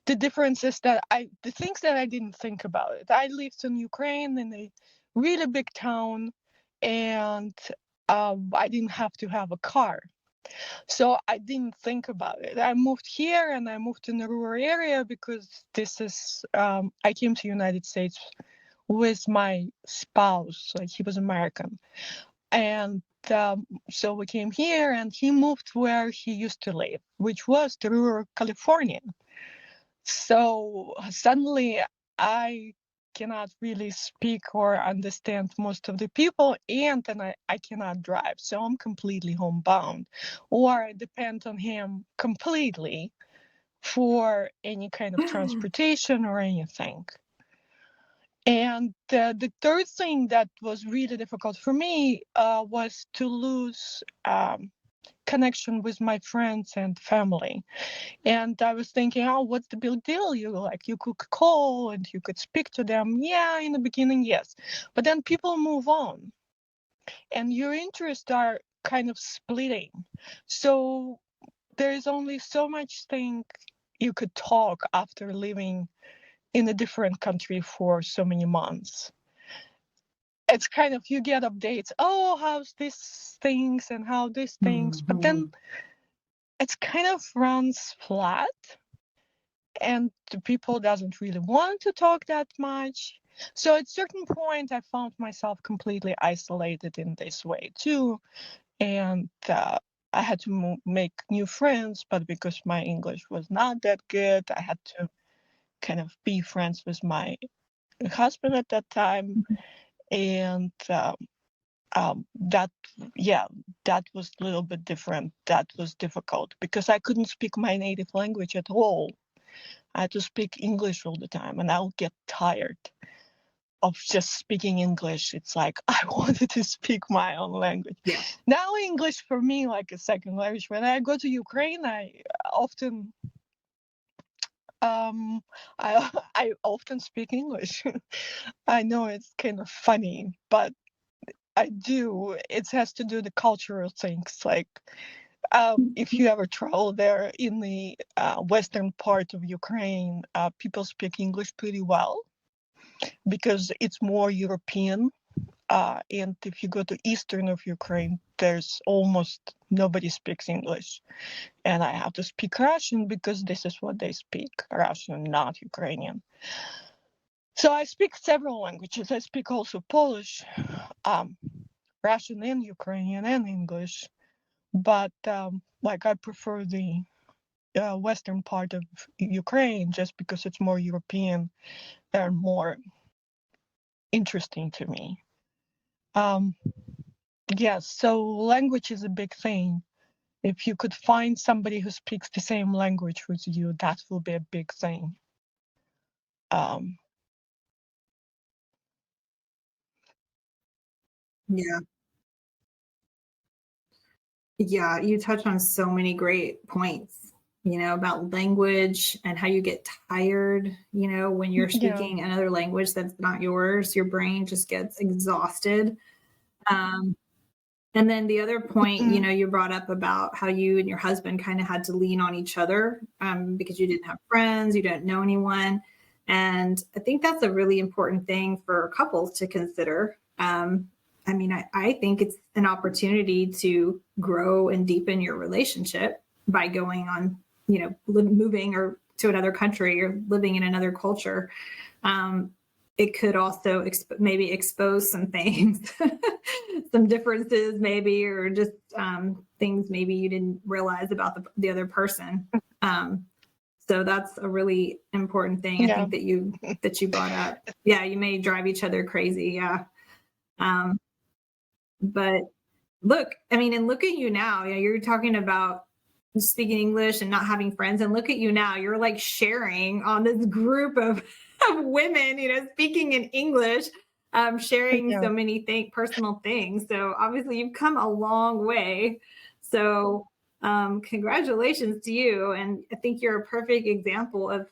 S6: differences that the things that I didn't think about it. I lived in Ukraine in a really big town, and I didn't have to have a car. So I didn't think about it. I moved here and I moved in a rural area because this is, I came to United States with my spouse, like he was American. And so we came here and he moved where he used to live, which was the rural California. So suddenly I cannot really speak or understand most of the people, and then I cannot drive. So I'm completely homebound, or I depend on him completely for any kind of transportation or anything. And the third thing that was really difficult for me was to lose connection with my friends and family. And I was thinking, oh, what's the big deal? You could call and you could speak to them. Yeah, in the beginning, yes. But then people move on and your interests are kind of splitting. So there is only so much thing you could talk after living in a different country for so many months. It's kind of, you get updates. Oh, how's this things and how these things, but then it's kind of runs flat and the people doesn't really want to talk that much. So at a certain point, I found myself completely isolated in this way too. And I had to make new friends, but because my English was not that good, I had to kind of be friends with my husband at that time. And that was a little bit different. That was difficult because I couldn't speak my native language at all. I had to speak English all the time, and I'll get tired of just speaking English. It's like I wanted to speak my own language.
S3: Yeah.
S6: Now English for me like a second language. When I go to Ukraine, I often I often speak English. I know it's kind of funny, but I do. It has to do the cultural things. Like if you ever travel there in the western part of Ukraine, people speak English pretty well because it's more European. And if you go to eastern of Ukraine, there's almost nobody speaks English. And I have to speak Russian because this is what they speak, Russian, not Ukrainian. So I speak several languages. I speak also Polish, Russian and Ukrainian and English. But like I prefer the western part of Ukraine just because it's more European and more interesting to me. Yes, so language is a big thing. If you could find somebody who speaks the same language with you, that will be a big thing.
S3: Yeah. Yeah, you touch on so many great points, about language and how you get tired, when you're speaking another language that's not yours, your brain just gets exhausted. And then the other point, you brought up about how you and your husband kind of had to lean on each other because you didn't have friends, you didn't know anyone. And I think that's a really important thing for couples to consider. I think it's an opportunity to grow and deepen your relationship by going on, moving or to another country or living in another culture. It could also maybe expose some things, some differences maybe, or just things maybe you didn't realize about the other person. So that's a really important thing. I think that you brought up. Yeah, you may drive each other crazy. Yeah. But look at you now. You're talking about speaking English and not having friends, and look at you now. You're like sharing on this group of women, speaking in English, sharing so many personal things. So obviously you've come a long way. So congratulations to you. And I think you're a perfect example of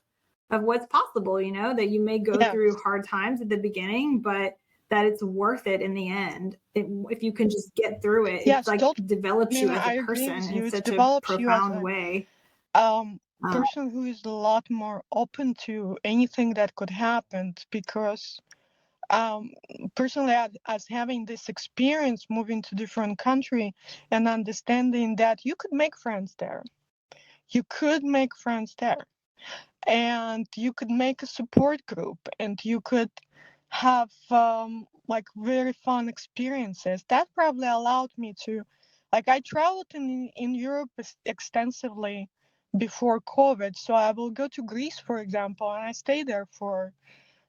S3: what's possible, that you may go through hard times at the beginning, but that it's worth it in the end. If you can just get through it, it's like develops you as a person in such a profound way.
S6: Person who is a lot more open to anything that could happen, because personally, as having this experience moving to different country and understanding that you could make friends there, and you could make a support group, and you could have like very fun experiences. That probably allowed me to, like, I traveled in Europe extensively before COVID. So I will go to Greece, for example, and I stay there for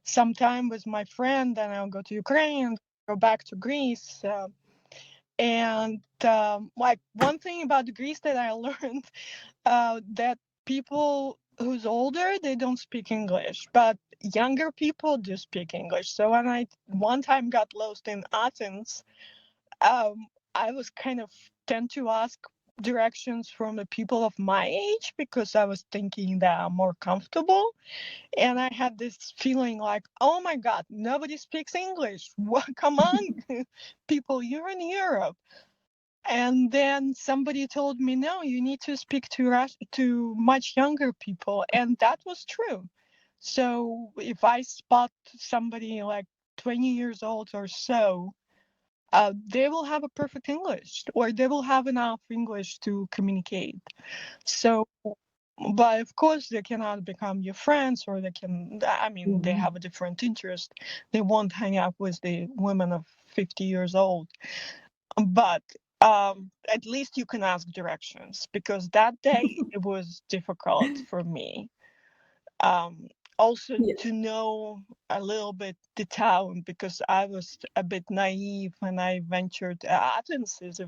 S6: some time with my friend, and I'll go to Ukraine, go back to Greece. And like one thing about Greece that I learned, that people who's older, they don't speak English, but younger people do speak English. So when I one time got lost in Athens, I was kind of tend to ask directions from the people of my age because I was thinking that I'm more comfortable. And I had this feeling like, oh my God, nobody speaks English. What? Come on, people, you're in Europe. And then somebody told me, no, you need to speak to much younger people. And that was true. So if I spot somebody like 20 years old or so, they will have a perfect English, or they will have enough English to communicate. So, but of course, they cannot become your friends, or they can, they have a different interest. They won't hang out with the women of 50 years old. But at least you can ask directions, because that day it was difficult for me. Also
S3: Yeah.
S6: to know a little bit the town, because I was a bit naive when I ventured. Athens is a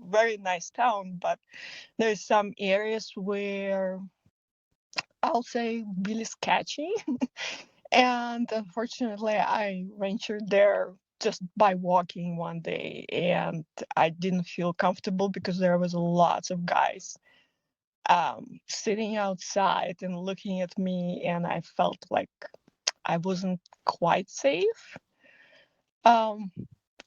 S6: very nice town, but there's some areas where I'll say really sketchy. And unfortunately, I ventured there just by walking one day, and I didn't feel comfortable because there was lots of guys sitting outside and looking at me, and I felt like I wasn't quite safe. Um,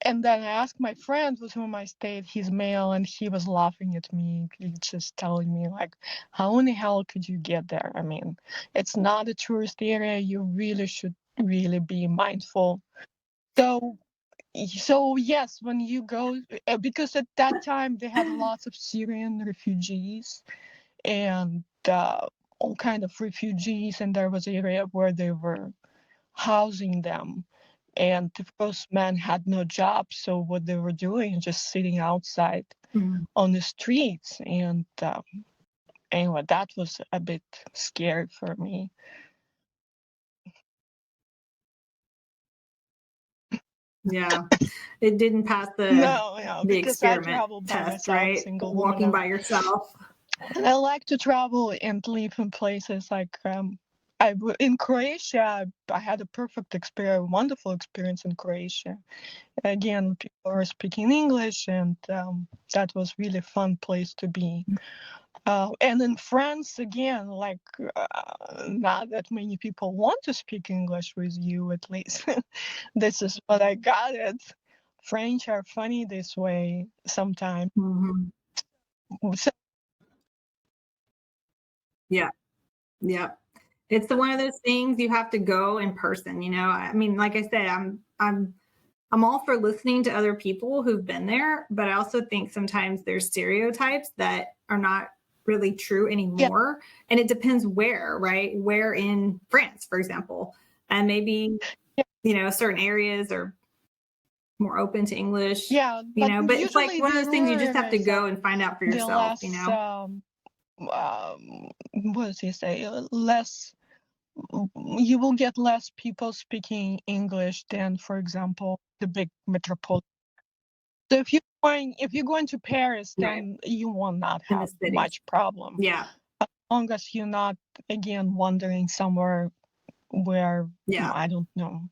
S6: and then I asked my friend with whom I stayed, he's male, and he was laughing at me. He was just telling me, like, how in the hell could you get there? I mean, it's not a tourist area. You really should really be mindful. So, yes, when you go, because at that time they had lots of Syrian refugees and all kind of refugees, and there was an area where they were housing them, and those men had no job, so what they were doing is just sitting outside on the streets. And anyway, that was a bit scary for me.
S3: Yeah, it didn't pass
S6: No,
S3: the
S6: because I
S3: experiment
S6: travel by
S3: test,
S6: myself,
S3: right?
S6: single
S3: Walking
S6: woman,
S3: by yourself.
S6: and I like to travel and live in places like in Croatia. I had a perfect experience, wonderful experience in Croatia. Again, people are speaking English, and that was really fun place to be. And in France, again, like not that many people want to speak English with you, at least. This is what I got it. French are funny this way sometimes.
S3: Mhm.
S6: So,
S3: Yeah, yeah. It's one of those things you have to go in person. I mean, like I said, I'm all for listening to other people who've been there, but I also think sometimes there's stereotypes that are not really true
S6: yeah,
S3: anymore. And it depends where, right? Where in France, for example. And maybe, certain areas are more open to English,
S6: yeah, but
S3: but it's like
S6: usually
S3: one of
S6: the
S3: those things you
S6: rural
S3: just have to
S6: areas
S3: go
S6: are
S3: and find out for
S6: the
S3: yourself,
S6: less what does he say? Less, you will get less people speaking English than, for example, the big metropolitan. So if you're going to Paris,
S3: Right.
S6: then you will not
S3: In the
S6: have
S3: cities.
S6: much problem,
S3: Yeah.
S6: as long as you're not again wandering somewhere where
S3: Yeah.
S6: I don't know,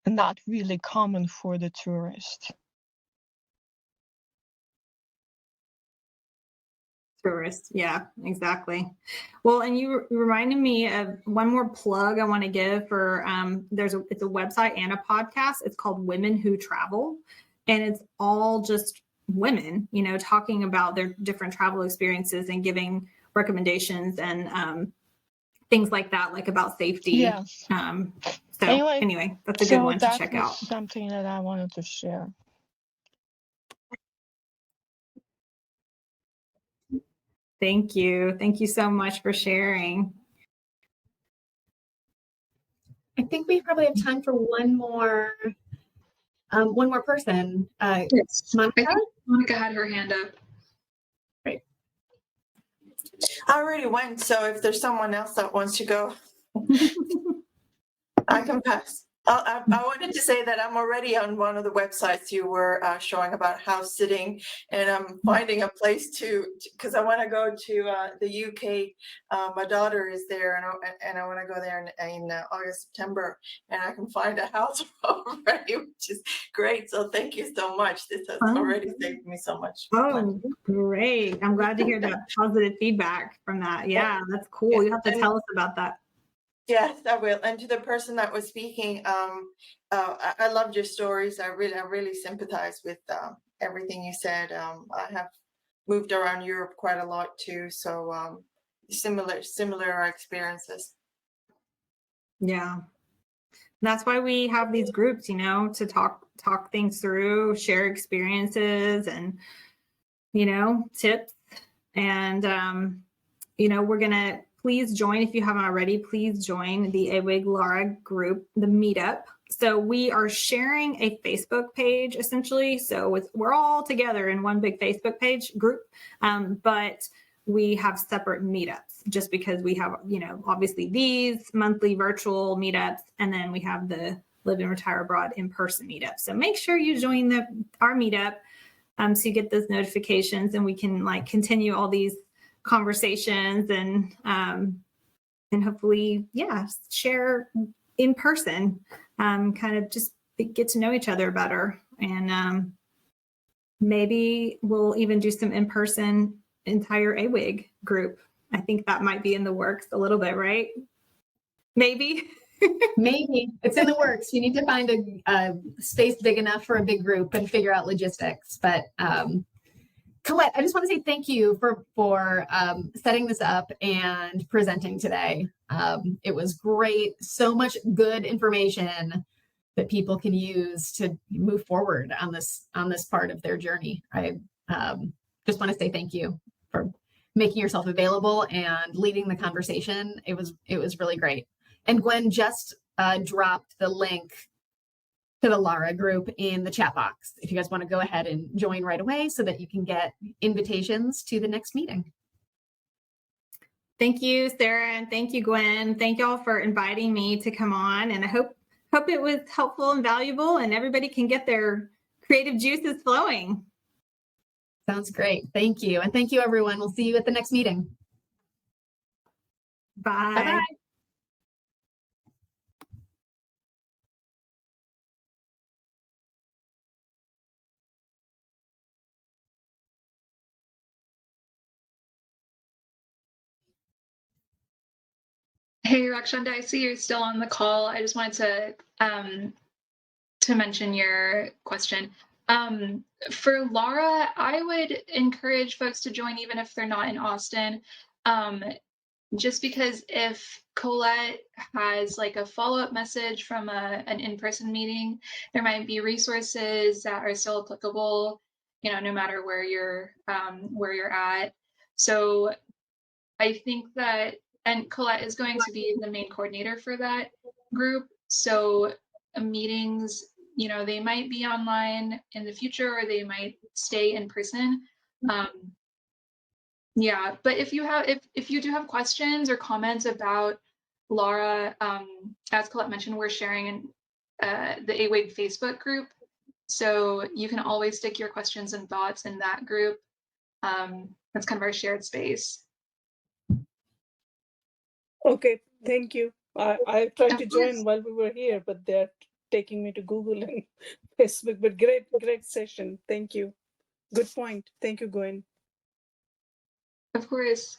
S6: not really common for the tourist.
S3: Tourist. Yeah, exactly. Well, and you reminded me of one more plug I want to give for it's a website and a podcast. It's called Women Who Travel, and it's all just women, talking about their different travel experiences and giving recommendations and things like that, like about safety.
S6: Yes.
S3: So anyway, that's a good one to
S6: that
S3: check
S6: was
S3: out.
S6: something that I wanted to share.
S3: Thank you. Thank you so much for sharing.
S1: I think we probably have time for one more person.
S2: Yes.
S1: Monica?
S2: I think Monica had her hand up.
S1: Great.
S5: I already went, so if there's someone else that wants to go, I can pass. I wanted to say that I'm already on one of the websites you were showing about house sitting, and I'm finding a place because I want to go to the UK. My daughter is there, and I want to go there in August, September, and I can find a house already, which is great. So thank you so much. This has already saved me so much money.
S3: Oh, great. I'm glad to hear that positive feedback from that. Yeah, that's cool. You have to tell us about that.
S5: Yes, I will. And to the person that was speaking, I loved your stories. I really sympathize with everything you said. I have moved around Europe quite a lot too, so similar experiences.
S3: Yeah, that's why we have these groups, to talk things through, share experiences, and tips. And we're gonna. Please join if you haven't already. Please join the AWIG Lara group, the meetup. So we are sharing a Facebook page essentially. So we're all together in one big Facebook page group, but we have separate meetups just because we have, obviously these monthly virtual meetups, and then we have the Live and Retire Abroad in-person meetup. So make sure you join our meetup so you get those notifications, and we can continue all these conversations and hopefully, share in person, kind of just get to know each other better. And maybe we'll even do some in-person entire AWIG group. I think that might be in the works a little bit, right? Maybe.
S1: Maybe it's in the works. You need to find a space big enough for a big group and figure out logistics. But Colette, I just want to say thank you for setting this up and presenting today. It was great. So much good information that people can use to move forward on this part of their journey. I just want to say thank you for making yourself available and leading the conversation. It was really great. And Gwen just dropped the link to the Lara group in the chat box if you guys want to go ahead and join right away so that you can get invitations to the next meeting.
S3: Thank you, Sarah, and thank you, Gwen. Thank y'all for inviting me to come on, and I hope it was helpful and valuable, and everybody can get their creative juices flowing.
S1: Sounds great. Thank you. And thank you, everyone. We'll see you at the next meeting.
S3: Bye.
S1: Bye-bye.
S2: Hey, Rakshanda, I see you're still on the call. I just wanted to mention your question. For Laura, I would encourage folks to join even if they're not in Austin, just because if Colette has a follow-up message from an in-person meeting, there might be resources that are still applicable, no matter where you're at. So I think that, and Colette is going to be the main coordinator for that group. So meetings, they might be online in the future, or they might stay in person. Yeah, but if you do have questions or comments about Laura, as Colette mentioned, we're sharing in the AWIG Facebook group. So you can always stick your questions and thoughts in that group. That's kind of our shared space.
S4: Okay, thank you. I tried to
S2: Of course.
S4: join while we were here, but they're taking me to Google and Facebook. But great session. Thank you. Good point. Thank you, Gwen.
S2: Of course.